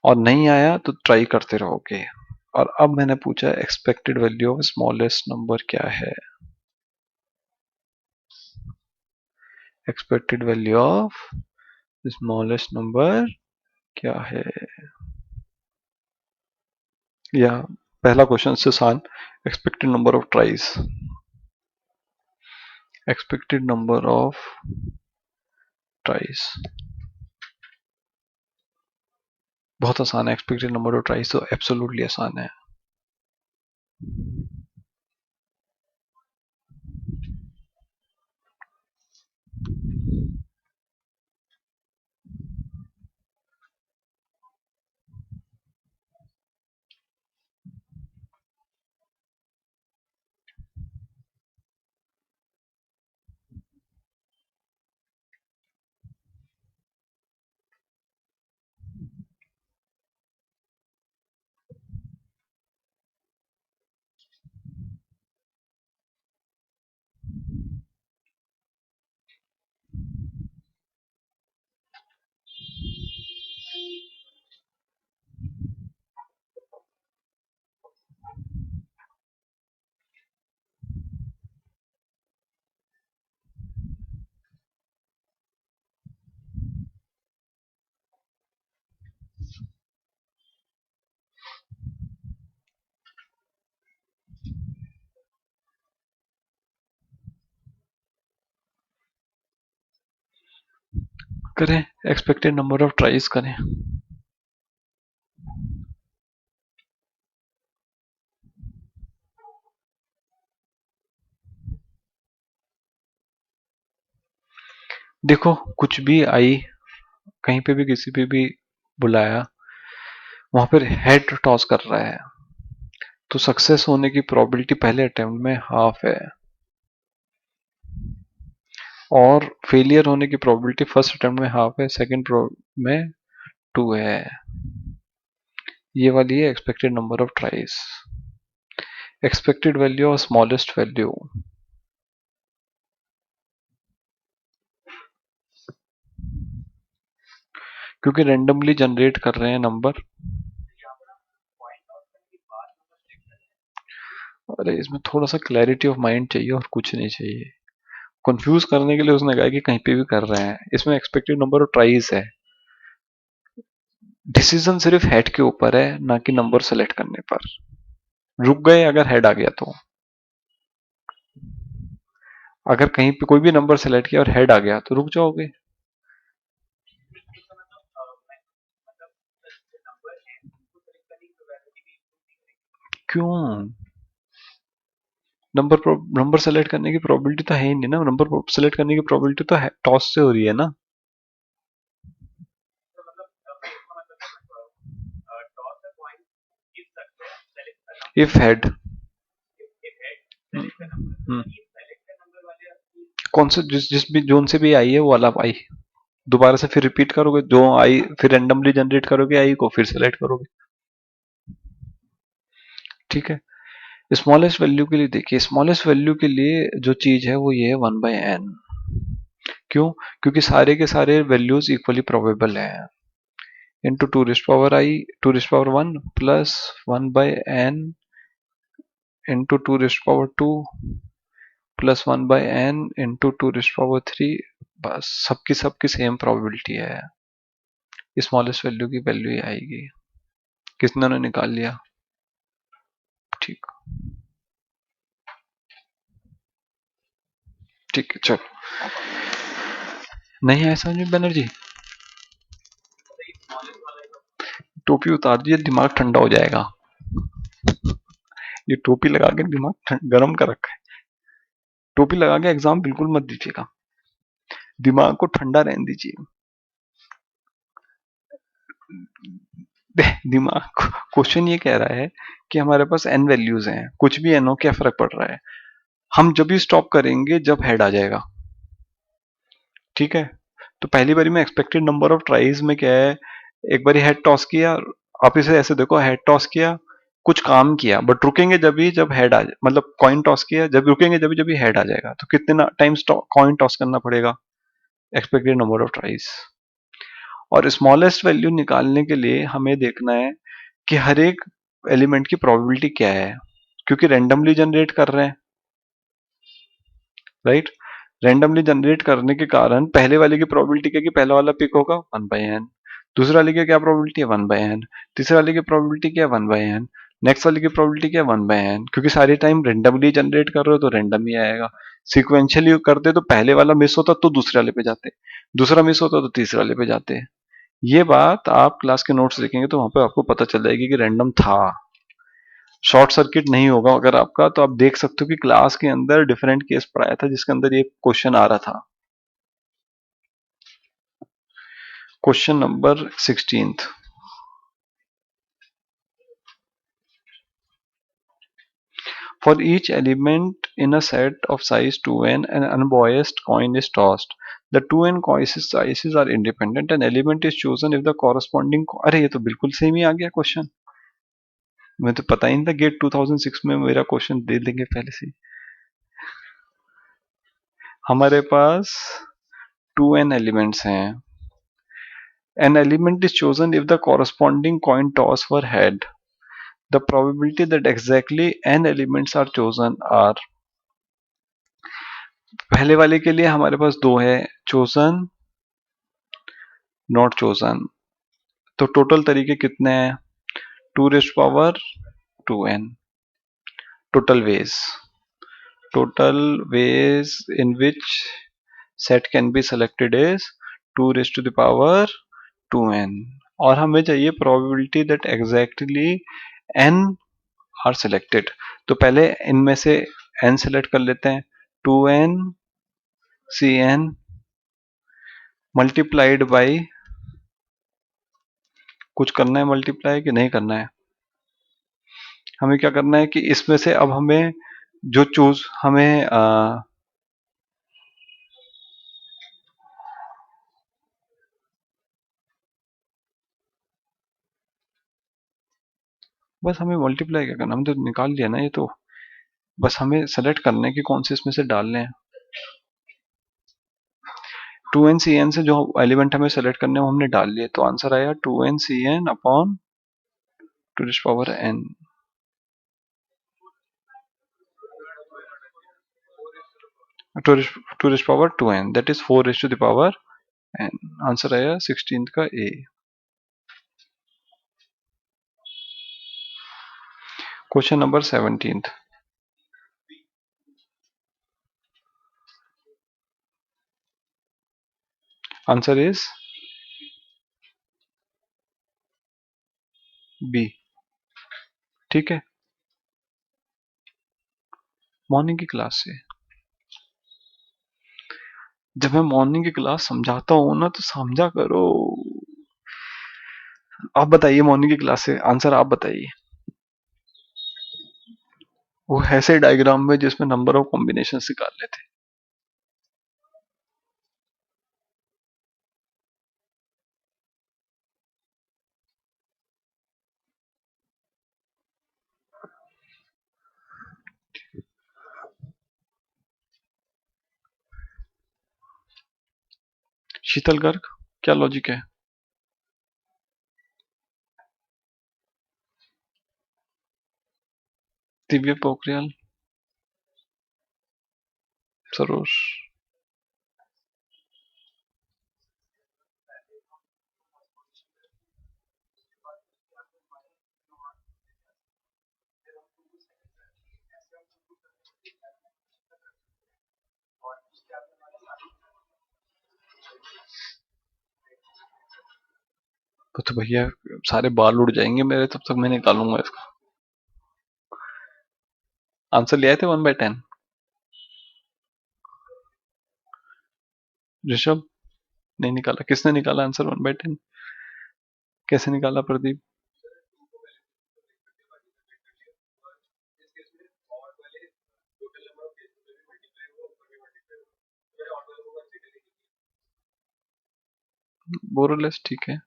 और नहीं आया तो ट्राई करते रहोगे। और अब मैंने पूछा expected value of smallest number क्या है। Expected value of smallest number क्या है? या पहला क्वेश्चन से आसान, expected number of tries, expected number of tries, बहुत आसान है। एक्सपेक्टेड नंबर ऑफ ट्राइज तो एब्सोल्युटली आसान है। करें, एक्सपेक्टेड नंबर ऑफ ट्राइज करें। देखो, कुछ भी आई, कहीं पे भी किसी पे भी बुलाया, वहां पर हेड टॉस कर रहा है, तो सक्सेस होने की प्रोबेबिलिटी पहले अटेम्प्ट में हाफ है, और फेलियर होने की प्रोबेबिलिटी फर्स्ट अटेम्प्ट में हाफ है, सेकंड में 2 है। ये वाली है expected number of tries. Expected value और स्मॉलेस्ट वैल्यू, क्योंकि रेंडमली जनरेट कर रहे हैं नंबर। अरे इसमें थोड़ा सा क्लैरिटी ऑफ माइंड चाहिए और कुछ नहीं चाहिए। कंफ्यूज करने के लिए उसने कहा कि कहीं पे भी कर रहे हैं, इसमें एक्सपेक्टेड नंबर ऑफ ट्राइज है। डिसीजन सिर्फ हेड के ऊपर है, ना कि नंबर सेलेक्ट करने पर। रुक गए अगर हेड आ गया तो। अगर कहीं पे कोई भी नंबर सेलेक्ट किया और हेड आ गया तो रुक जाओगे। क्यों? नंबर सेलेक्ट करने की प्रोबेबिलिटी तो है ही नहीं ना, नंबर सेलेक्ट करने की प्रोबेबिलिटी तो टॉस से हो रही है ना। If head. कौन सा जिस भी जोन से भी आई है वो वाला आई, दोबारा से फिर रिपीट करोगे जो आई, फिर रेंडमली जनरेट करोगे आई को, फिर सेलेक्ट करोगे। ठीक है। स्मॉलेस्ट वैल्यू के लिए देखिए, स्मॉलेस्ट वैल्यू के लिए जो चीज है वो ये है 1/n। क्यों? क्योंकि सारे के सारे वैल्यूज इक्वली प्रोबेबल है। Into two raised power i, two raised power 1 plus 1/n into two raised power 2 plus 1/n into two raised power 3। बस सबकी सबकी सेम प्रोबेबिलिटी है, स्मॉलेस्ट वैल्यू की वैल्यू ही आएगी। किसने ने निकाल लिया? ठीक। ठीक है चलो। नहीं है समझ में बनर्जी? टोपी उतार दिए, दिमाग ठंडा हो जाएगा। ये टोपी लगा के दिमाग गर्म कर रखा है। टोपी लगा के एग्जाम बिल्कुल मत दीजिएगा, दिमाग को ठंडा रहने दीजिए। दिमाग, क्वेश्चन ये कह रहा है कि हमारे पास एन वैल्यूज हैं, कुछ भी एन हो क्या फर्क पड़ रहा है, हम जब भी स्टॉप करेंगे जब हेड आ जाएगा। ठीक है। तो पहली बारी में एक्सपेक्टेड नंबर ऑफ ट्राइज में क्या है, एक बारी हेड टॉस किया, आप इसे ऐसे देखो, हेड टॉस किया, कुछ काम किया, बट रुकेंगे जब भी जब हेड आ जाए, मतलब कॉइन टॉस किया, जब रुकेंगे जब भी हेड आ जाएगा, तो कितने टाइम्स कॉइन टॉस करना पड़ेगा, एक्सपेक्टेड नंबर ऑफ ट्राइज। और स्मॉलेस्ट वैल्यू निकालने के लिए हमें देखना है कि हर एक एलिमेंट की प्रोबेबिलिटी क्या है, क्योंकि रैंडमली जनरेट कर रहे हैं, राइट। रैंडमली जनरेट करने के कारण पहले वाले की प्रोबेबिलिटी क्या है कि पहला वाला पिक होगा 1/n, दूसरे वाले की क्या प्रोबेबिलिटी है 1/n, तीसरे वाले की प्रोबेबिलिटी क्या है 1/n, नेक्स्ट वाले की प्रोबेबिलिटी क्या है 1/n, क्योंकि सारे टाइम रेंडमली जनरेट कर रहे हो तो रेंडम ही आएगा। सिक्वेंशियली करते तो पहले वाला मिस होता तो दूसरे वाले पे जाते, दूसरा मिस होता तो तीसरे वाले पे जाते। ये बात आप क्लास के नोट्स देखेंगे तो वहां पे आपको पता चल जाएगी कि रैंडम था, शॉर्ट सर्किट नहीं होगा अगर आपका। तो आप देख सकते हो कि क्लास के अंदर डिफरेंट केस पढ़ाया था जिसके अंदर ये क्वेश्चन आ रहा था। Question number 16th। For each element in a set of size 2n, an unbiased coin is tossed. The 2n sizes are independent. An element is chosen if the corresponding अरे ये तो बिल्कुल सेम ही आ गया question. मैं तो पता ही नहीं था गेट 2006 में मेरा क्वेश्चन दे देंगे पहले से। हमारे पास 2n एलिमेंट्स हैं। An element is chosen if the corresponding coin toss were had. The probability that exactly n elements are chosen are, पहले वाले के लिए हमारे पास दो है, chosen नॉट चोजन। तो टोटल तरीके कितने हैं, two raised power 2n। Total ways in which set can be selected is 2 raised to the power 2n। और हमें चाहिए probability that exactly n are selected. तो पहले इनमें से n सेलेक्ट कर लेते हैं, 2n cn मल्टीप्लाइड बाई, कुछ करना है मल्टीप्लाई कि नहीं करना है, हमें क्या करना है कि इसमें से अब हमें जो चूज हमें बस हमें मल्टीप्लाई क्या करना, हमने तो निकाल लिया ना ये तो। बस हमें सेलेक्ट करना है कि कौन से इसमें से डालने हैं। 2n से जो एलिमेंट हमें सेलेक्ट करने हैं वो हमने डाल लिए, तो आंसर आया 2n upon 2n, to rich power 2n, that is 4n। Answer आया 16 का A. Question number 17। Answer is B. ठीक है, मॉर्निंग की क्लास से। जब मैं मॉर्निंग की क्लास समझाता हूँ ना तो समझा करो। आप बताइए मॉर्निंग की क्लास से आंसर आप बताइए। वो ऐसे डायग्राम में जिसमें नंबर ऑफ कॉम्बिनेशन निकाल लेते। शीतल गर्ग, क्या लॉजिक है? दिव्य पोखरियाल, सरोज। तो भैया सारे बाल उड़ जाएंगे मेरे, तब तक मैं निकालूंगा इसका आंसर। ले आए थे 1/10। ऋषभ नहीं निकाला, किसने निकाला आंसर 1/10? कैसे निकाला प्रदीप? बोरोलेस, ठीक है।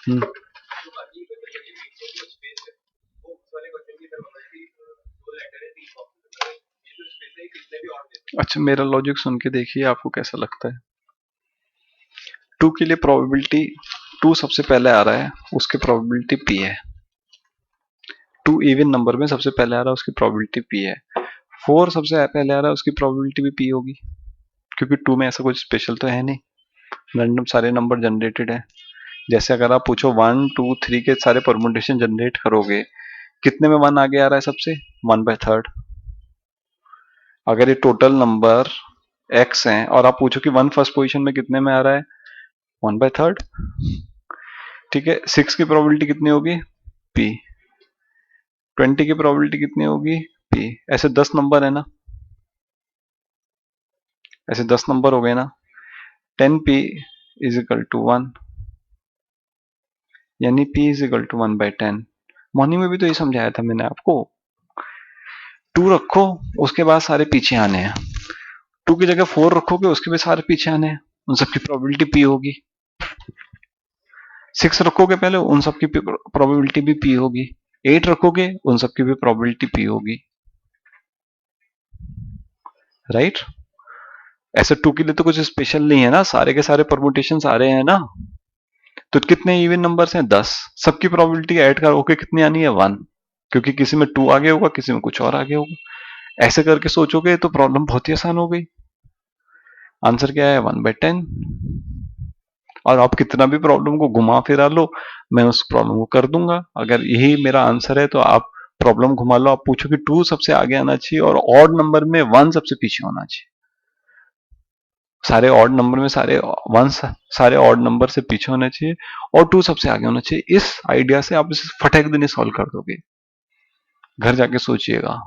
हम्म, अच्छा मेरा लॉजिक सुन के देखिए आपको कैसा लगता है। 2 के लिए प्रोबेबिलिटी 2 सबसे पहले आ रहा है, उसकी प्रोबेबिलिटी पी है। 2 इवन नंबर में सबसे पहले आ रहा है, उसकी प्रोबेबिलिटी पी है। 4 सबसे पहले आ रहा है, उसकी प्रोबेबिलिटी भी पी होगी, क्योंकि 2 में ऐसा कुछ स्पेशल तो है नहीं, रैंडम सारे नंबर जनरेटेड है। जैसे अगर आप पूछो 1 2 3 के सारे परमुटेशन जनरेट करोगे, कितने में 1 आगे आ रहा है सबसे? 1/3। अगर ये टोटल नंबर x हैं और आप पूछो कि 1 फर्स्ट पोजीशन में कितने में आ रहा है? 1/3। ठीक है, 6 की प्रोबेबिलिटी कितनी होगी? p। 20 की प्रोबेबिलिटी कितनी होगी? p। ऐसे 10 नंबर है ना, ऐसे 10 नंबर हो गए ना। 10p इज इक्वल टू 1, यानी p is equal to 1/10। Morning में भी तो ये समझाया था मैंने आपको। 2 रखो, उसके बाद सारे पीछे आने हैं। 2 की जगह 4 रखोगे, उसके भी सारे पीछे आने हैं, उन सबकी प्रोबेबिलिटी p होगी। 6 रखोगे पहले, उन सबकी प्रोबेबिलिटी भी p होगी। 8 रखोगे, उन सबकी भी प्रोबेबिलिटी p होगी। राइट? ऐसे 2 के लिए तो कुछ स्पेशल नहीं है ना, सारे के सारे परमुटेशन आ रहे हैं ना। तो कितने इवन नंबर्स हैं? 10। सबकी प्रोबेबिलिटी ऐड करोगे कितनी आनी है? 1, क्योंकि किसी में 2 आगे होगा, किसी में कुछ और आगे होगा। ऐसे करके सोचोगे तो प्रॉब्लम बहुत ही आसान हो गई। आंसर क्या है? 1/10। और आप कितना भी प्रॉब्लम को घुमा फिरा लो, मैं उस प्रॉब्लम को कर दूंगा। अगर यही मेरा आंसर है तो आप प्रॉब्लम घुमा लो, आप पूछो कि 2 सबसे आगे आना चाहिए और ऑड नंबर में 1 सबसे पीछे होना चाहिए। सारे ऑड नंबर में सारे 1 सारे ऑड नंबर से पीछे होना चाहिए और 2 सबसे आगे होना चाहिए। इस आइडिया से आप इसे फटाक देने सॉल्व कर दोगे। घर जाके सोचिएगा।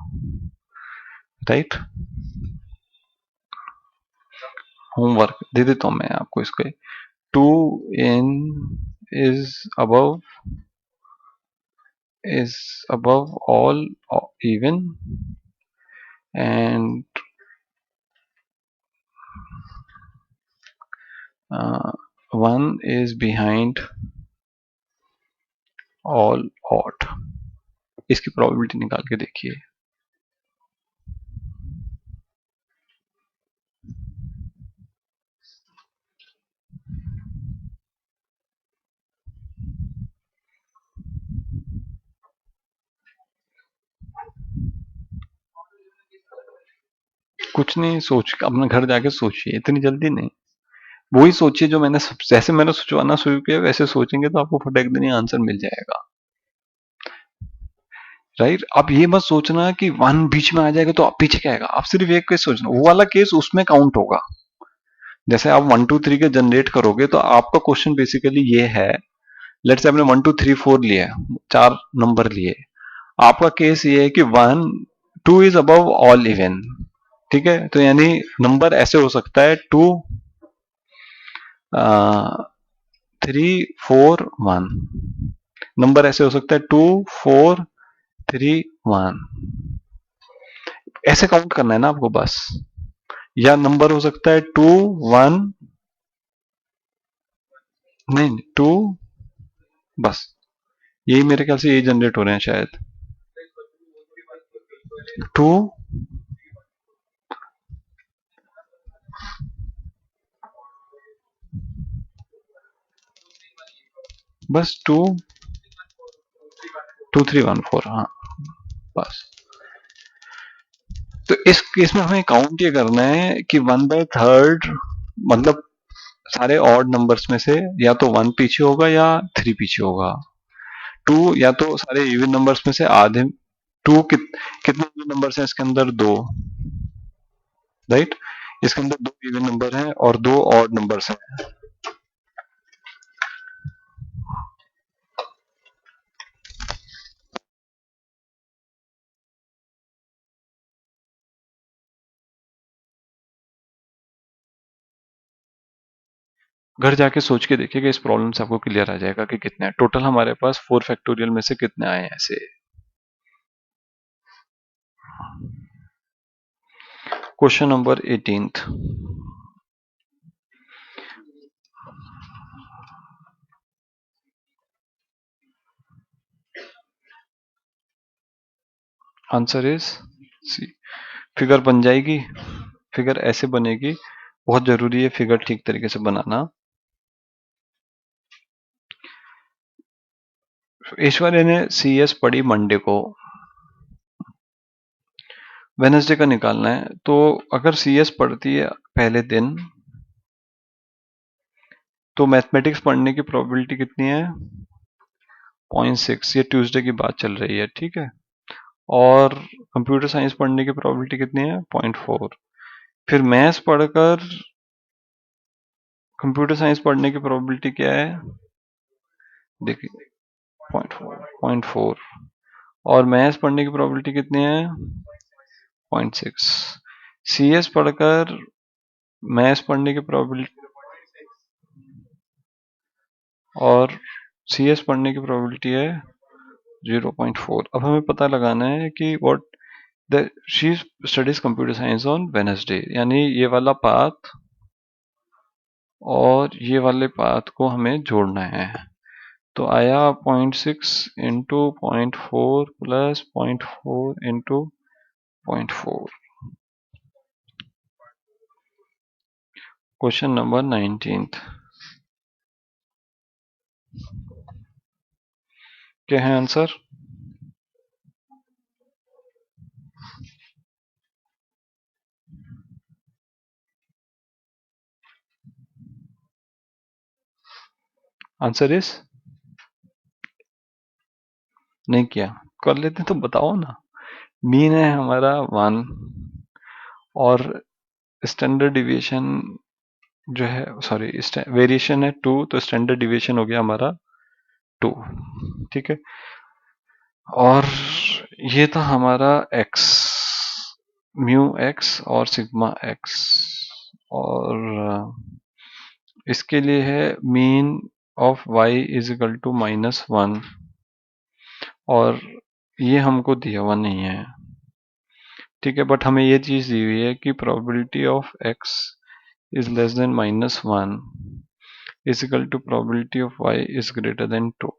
राइट? होमवर्क दे देता हूं मैं आपको इसको। 2n is above is above all even, and 1 is behind all odd। इसकी प्रोबेबिलिटी निकाल के देखिए। कुछ नहीं, सोच अपने घर जाके सोचिए, इतनी जल्दी नहीं। वही सोचिए जो मैंने जैसे मैंने सोचवाना शुरू किया वैसे सोचेंगे तो आपको फटाक देनी आंसर मिल जाएगा। राइट, अब ये मत सोचना कि 1 बीच में आ जाएगा तो आप पीछे क्या आएगा, आप सिर्फ एक केस सोचना, वो वाला केस उसमें काउंट होगा। जैसे आप 1 2 3 के जनरेट करोगे तो आपका क्वेश्चन बेसिकली ये है, लेट्स से आपने 1 2 3 4 लिया, 4 नंबर लिए, आपका केस ये है कि 1 2 इज अबव ऑल इवन। ठीक है, तो यानी नंबर ऐसे हो सकता है 2 3 4 1, नंबर ऐसे हो सकता है 2 4 3 1, ऐसे काउंट करना है ना आपको बस। या नंबर हो सकता है 2 1, नहीं 2, बस यही मेरे ख्याल से यही जनरेट हो रहे हैं शायद। 2 बस 2 2 3 1 4, हाँ बस। तो इस केस में हमें काउंट ये करना है कि 1/3 मतलब सारे ऑड नंबर्स में से या तो 1 पीछे होगा या 3 पीछे होगा। 2 या तो सारे इवन नंबर्स में से आधे, 2 कितने इवन नंबर्स हैं इसके अंदर, 2, राइट, इसके अंदर 2 इवन नंबर हैं और 2 ऑड नंबर्स हैं। घर जाके सोच के देखिएगा, इस प्रॉब्लम से आपको क्लियर आ जाएगा कि कितने हैं टोटल हमारे पास 4 फैक्टोरियल में से कितने आए हैं ऐसे। Question number 18th, answer is C. Figure बन जाएगी, फिगर ऐसे बनेगी, बहुत जरूरी है फिगर ठीक तरीके से बनाना। ऐश्वर्या ने सीएस पढ़ी मंडे को, वेनसडे का निकालना है, तो अगर सीएस पढ़ती है पहले दिन तो मैथमेटिक्स पढ़ने की प्रोबेबिलिटी कितनी है, 0.6, ये ट्यूसडे की बात चल रही है, ठीक है। और कंप्यूटर साइंस पढ़ने की प्रोबेबिलिटी कितनी है, 0.4। फिर मैथ्स पढ़कर कंप्यूटर साइंस पढ़ने की प्रोबेबिलिटी क्या है, देखिए 0.4, और मैथ्स पढ़ने की प्रोबेबिलिटी कितनी है, 0.6। सीएस पढ़कर मैथ्स पढ़ने की प्रोबेबिलिटी और सीएस पढ़ने की प्रोबेबिलिटी है 0.4। अब हमें पता लगाना है कि what the she studies computer science on Wednesday, यानी ये वाला पाथ और ये वाले पाथ को हमें जोड़ना है। तो आया 0.6 into 0.4 plus 0.4 into 0.4। Question number 19th, क्या है आंसर, आंसर इज, नहीं किया, कर लेते तो बताओ ना। मीन है हमारा 1 और स्टैंडर्ड डिविएशन जो है, सॉरी वेरिएशन है 2, तो स्टैंडर्ड डिविएशन हो गया हमारा 2, ठीक है। और ये था हमारा x, म्यू x और सिग्मा x, और इसके लिए है mean of y is equal to -1, और ये हमको दिया हुआ नहीं है, ठीक है। बट हमें ये चीज दी हुई है कि probability of x is less than -1 is equal to probability of y is greater than 2।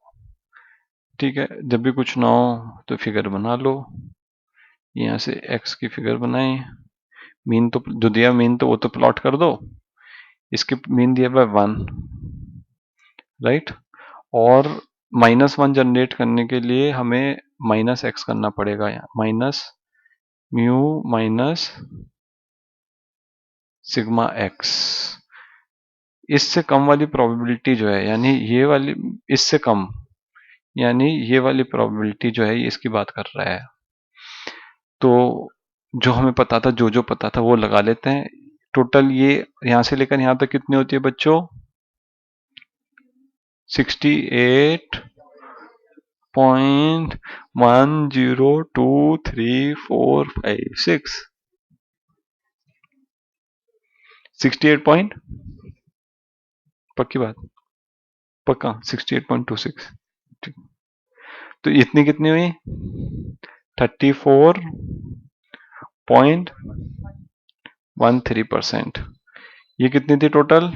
ठीक है, जब भी कुछ ना हो तो फिगर बना लो, यहाँ से x की फिगर बनाए, मीन तो जो दिया मीन तो वो तो प्लॉट कर दो, इसके मीन दिया हुआ 1, राइट। और -1 जनरेट करने के लिए हमें -x करना पड़ेगा, यहाँ minus mu minus sigma x। इससे कम वाली प्रोबेबिलिटी जो है, यानी ये वाली, इससे कम यानी ये वाली प्रोबेबिलिटी जो है ये इसकी बात कर रहा है। तो जो हमें पता था, जो पता था वो लगा लेते हैं। टोटल ये यहां से लेकर यहां तक कितनी होती है बच्चों? 68.102345 6। 68 पॉइंट, पक्की बात, पक्का 68.26। तो इतनी कितनी हुई? 34.13%। ये कितनी थी टोटल?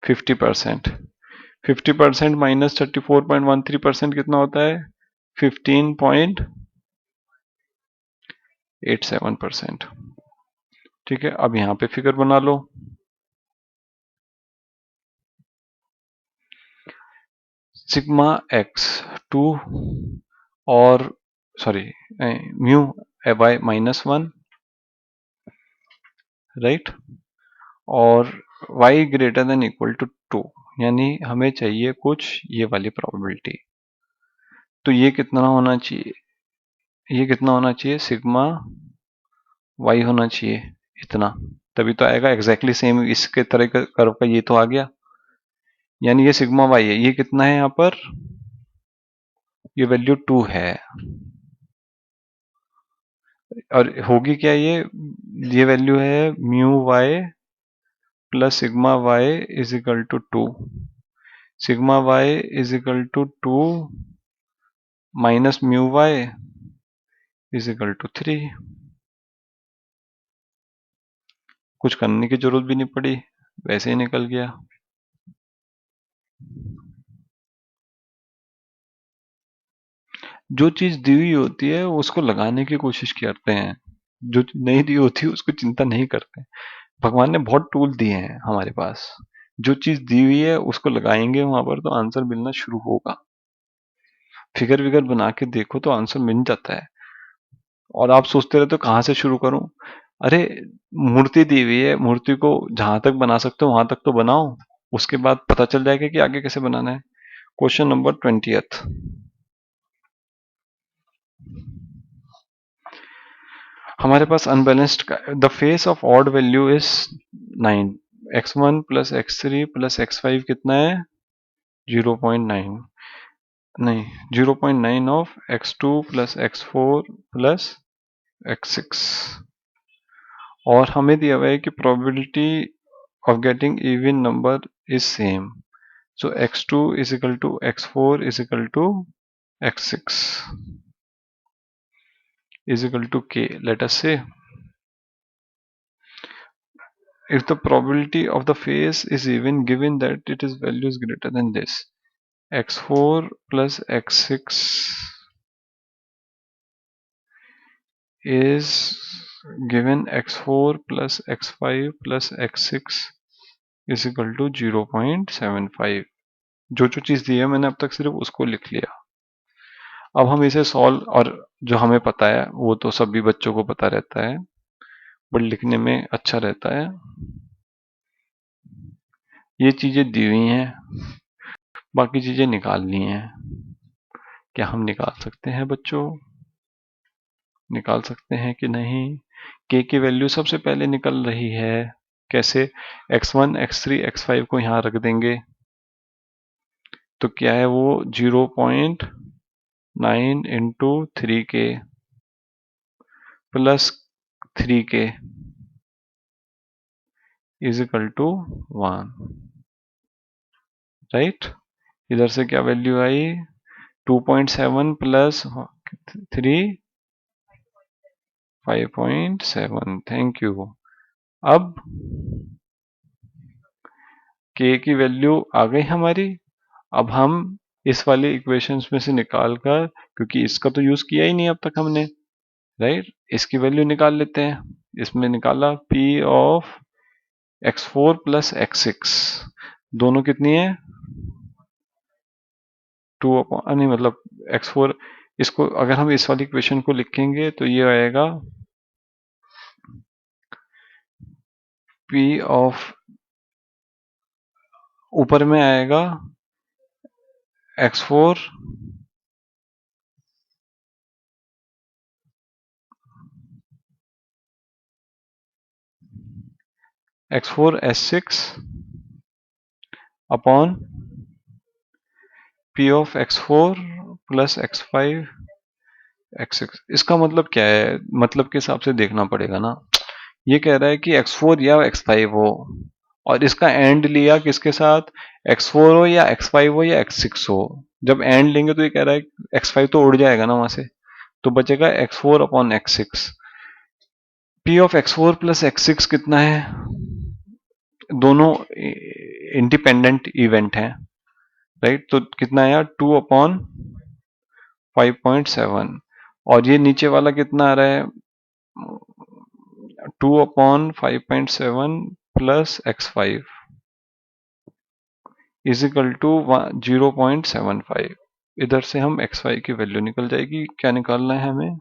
50%। 50% माइनस 34.13% कितना होता है? 15.87%। ठीक है, अब यहां पे फिगर बना लो। सिग्मा एक्स 2 और सॉरी म्यू बाय -1, राइट, और y greater than equal to 2, यानी हमें चाहिए कुछ ये वाली प्रोबेबिलिटी। तो ये कितना होना चाहिए? ये कितना होना चाहिए? सिग्मा y होना चाहिए इतना, तभी तो आएगा एग्जैक्टली सेम इसके तरह का कर्व का, ये तो आ गया। यानी ये सिग्मा y है, ये कितना है यहाँ पर? ये वैल्यू 2 है। और होगी क्या ये वैल्यू है mu y plus sigma y is equal to 2। Sigma y is equal to 2 minus mu y is equal to 3। कुछ करने की जरूरत भी नहीं पड़ी, वैसे ही निकल गया। जो चीज दी हुई होती है उसको लगाने की कोशिश करते हैं, जो चीज नहीं दी होती है उसको चिंता नहीं करते। भगवान ने बहुत टूल दिए हैं हमारे पास, जो चीज दी हुई है उसको लगाएंगे वहां पर तो आंसर मिलना शुरू होगा। फिगर विगर बना के देखो तो आंसर मिल जाता है। और आप सोचते रहते हो कहाँ से शुरू करूं? अरे, मूर्ति दी हुई है, मूर्ति को जहां तक बना सकते हो वहां तक तो बनाओ, उसके बाद पता चल जाएगा कि आगे कैसे बनाना है। Question number 20th। हमारे पास अनबैलेंस्ड का the face of odd value is 9। x1 plus x3 plus x5 कितना है? 0.9, नहीं, 0.9 of x2 plus x4 plus x6। और हमें दिया हुआ है कि probability of getting even number is same, so x2 is equal to x4 is equal to x6 is equal to k. Let us say if the probability of the face is even, given that it is value is greater than this, x4 plus x6 is given x4 plus x5 plus x6 is equal to 0.75। जो जो चीज दी है मैंने अब तक सिर्फ उसको लिख लिया। अब हम इसे सॉल्व, और जो हमें पता है वो तो सभी बच्चों को पता रहता है, बट लिखने में अच्छा रहता है। ये चीजें दी हुई हैं, बाकी चीजें निकालनी हैं। क्या हम निकाल सकते हैं बच्चों? निकाल सकते हैं कि नहीं? के की वैल्यू सबसे पहले निकल रही है। कैसे? x1 x3 x5 को यहां रख देंगे तो क्या है वो 0.9 into 3k plus 3k is equal to 1, right. इधर से क्या वैल्यू आई? 2.7 प्लस 3 5.7। Thank you. अब k की वैल्यू आ गई हमारी। अब हम इस वाली इक्वेशंस में से निकाल कर, क्योंकि इसका तो यूज किया ही नहीं अब तक हमने, राइट, इसकी वैल्यू निकाल लेते हैं। इसमें निकाला p of x4 plus x6, दोनों कितनी है 2 अपॉन, नहीं मतलब x4, इसको अगर हम इस वाली इक्वेशन को लिखेंगे तो ये आएगा p ऑफ, ऊपर में आएगा x4 s6 upon p of x4 plus x5 x6। इसका मतलब क्या है, मतलब के हिसाब से देखना पड़ेगा ना। ये कह रहा है कि x4 या x5 हो, और इसका एंड लिया किसके साथ, x4 हो या x5 हो या x6 हो। जब एंड लेंगे तो ये कह रहा है x5 तो उड़ जाएगा ना वहां से, तो बचेगा x4 upon x6। p of x4 plus x6 कितना है, दोनों इंडिपेंडेंट इवेंट हैं, राइट, तो कितना आया 2 अपॉन 5.7, और ये नीचे वाला कितना आ रहा है 2 upon 5.7 plus x5 is equal to 0.75। इधर से हम xy की वैल्यू निकल जाएगी। क्या निकालना है हमें,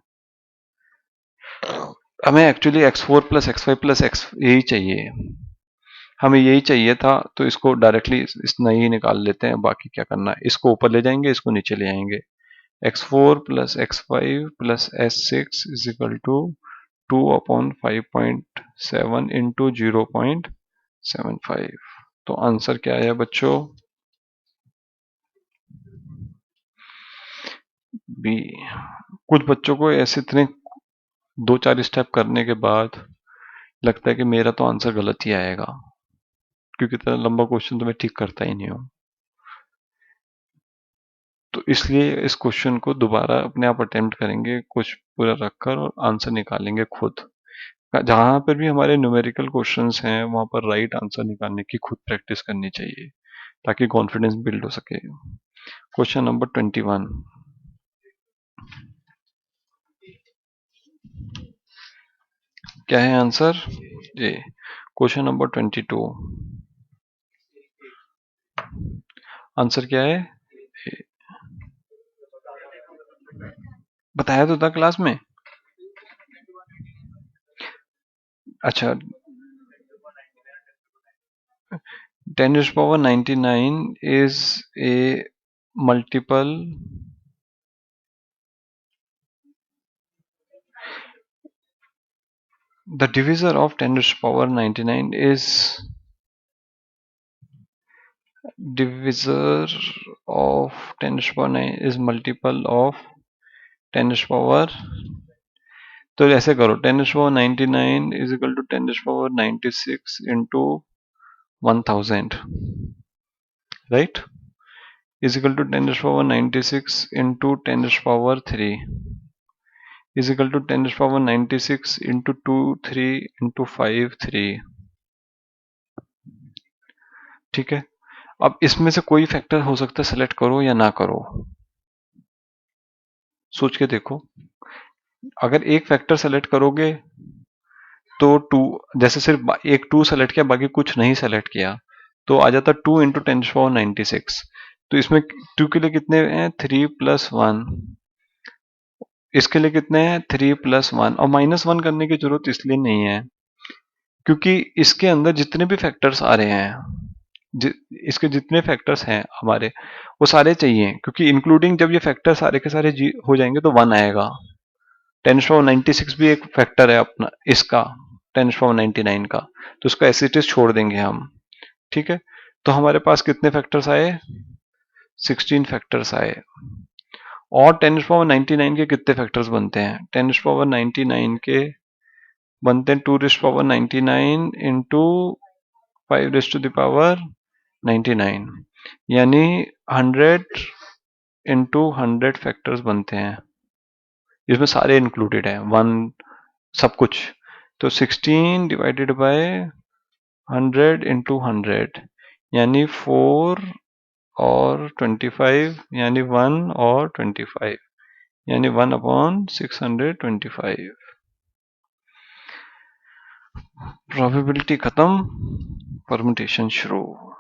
हमें actually x4 plus x5 plus x यही चाहिए, हमें यही चाहिए था, तो इसको डायरेक्टली इतना ही निकाल लेते हैं। बाकी क्या करना है, इसको ऊपर ले जाएंगे, इसको नीचे ले आएंगे। x4 plus x5 plus s6 is equal to 2 upon 5.7 into 0.75। तो आंसर क्या है बच्चों, बी। कुछ बच्चों को ऐसे इतने 2-4 स्टेप करने के बाद लगता है कि मेरा तो आंसर गलत ही आएगा, क्योंकि इतना लंबा क्वेश्चन तो मैं ठीक करता ही नहीं हूँ। तो इसलिए इस क्वेश्चन को दोबारा अपने आप अटेम्प्ट करेंगे, कुछ पूरा रखकर, और आंसर निकालेंगे खुद। जहां पर भी हमारे न्यूमेरिकल क्वेश्चंस हैं वहां पर राइट आंसर निकालने की खुद प्रैक्टिस करनी चाहिए, ताकि कॉन्फिडेंस बिल्ड हो सके। क्वेश्चन नंबर 21, क्या है आंसर, जी। क्वेश्चन नंबर 22, आंसर क्या है, बताया तो था क्लास में। अच्छा, 10⁻99 is a multiple, the divisor of 10⁻99 is divisor of 10⁻9 is multiple of 10⁻, तो ऐसे करो 10⁻99 is equal to 10⁻96 into 1000, right, is equal to 10⁻96 into 10⁻3 is equal to 10⁻96 into 2 3 into 5 3। ठीक है, अब इसमें से कोई फैक्टर हो सकता है, सेलेक्ट करो या ना करो, सोच के देखो। अगर एक फैक्टर सेलेक्ट करोगे तो 2, जैसे सिर्फ एक 2 सेलेक्ट किया बाकी कुछ नहीं सेलेक्ट किया, तो आ जाता 2 इंटू 10⁻96। तो इसमें 2 के लिए कितने हैं 3 प्लस 1, इसके लिए कितने हैं 3 प्लस 1, और -1 करने की जरूरत इसलिए नहीं है क्योंकि इसके अंदर जितने भी फैक्टर्स आ रहे हैं, इसके जितने फैक्टर्स हैं हमारे, वो सारे चाहिए, क्योंकि इंक्लूडिंग जब ये फैक्टर सारे के सारे हो जाएंगे तो 1 आएगा। 10⁻96 भी एक फैक्टर है अपना इसका, 10⁻99 का, तो उसका एज इट इज छोड़ देंगे हम। ठीक है, तो हमारे पास कितने फैक्टर्स आए, 16 फैक्टर्स आए। और 10⁻99 के कितने फैक्टर्स बनते हैं, 10⁻99 के बनते हैं 2⁻99 इंटू 5⁻99, यानी 100 इंटू 100 फैक्टर्स बनते हैं, इसमें सारे इंक्लूडेड हैं, 1 सब कुछ। तो 16 डिवाइडेड बाय 100 इंटू 100 यानी 4 और 25 यानी 1 और 25 यानी 1/625। प्रोबेबिलिटी खत्म, परमुटेशन शुरू।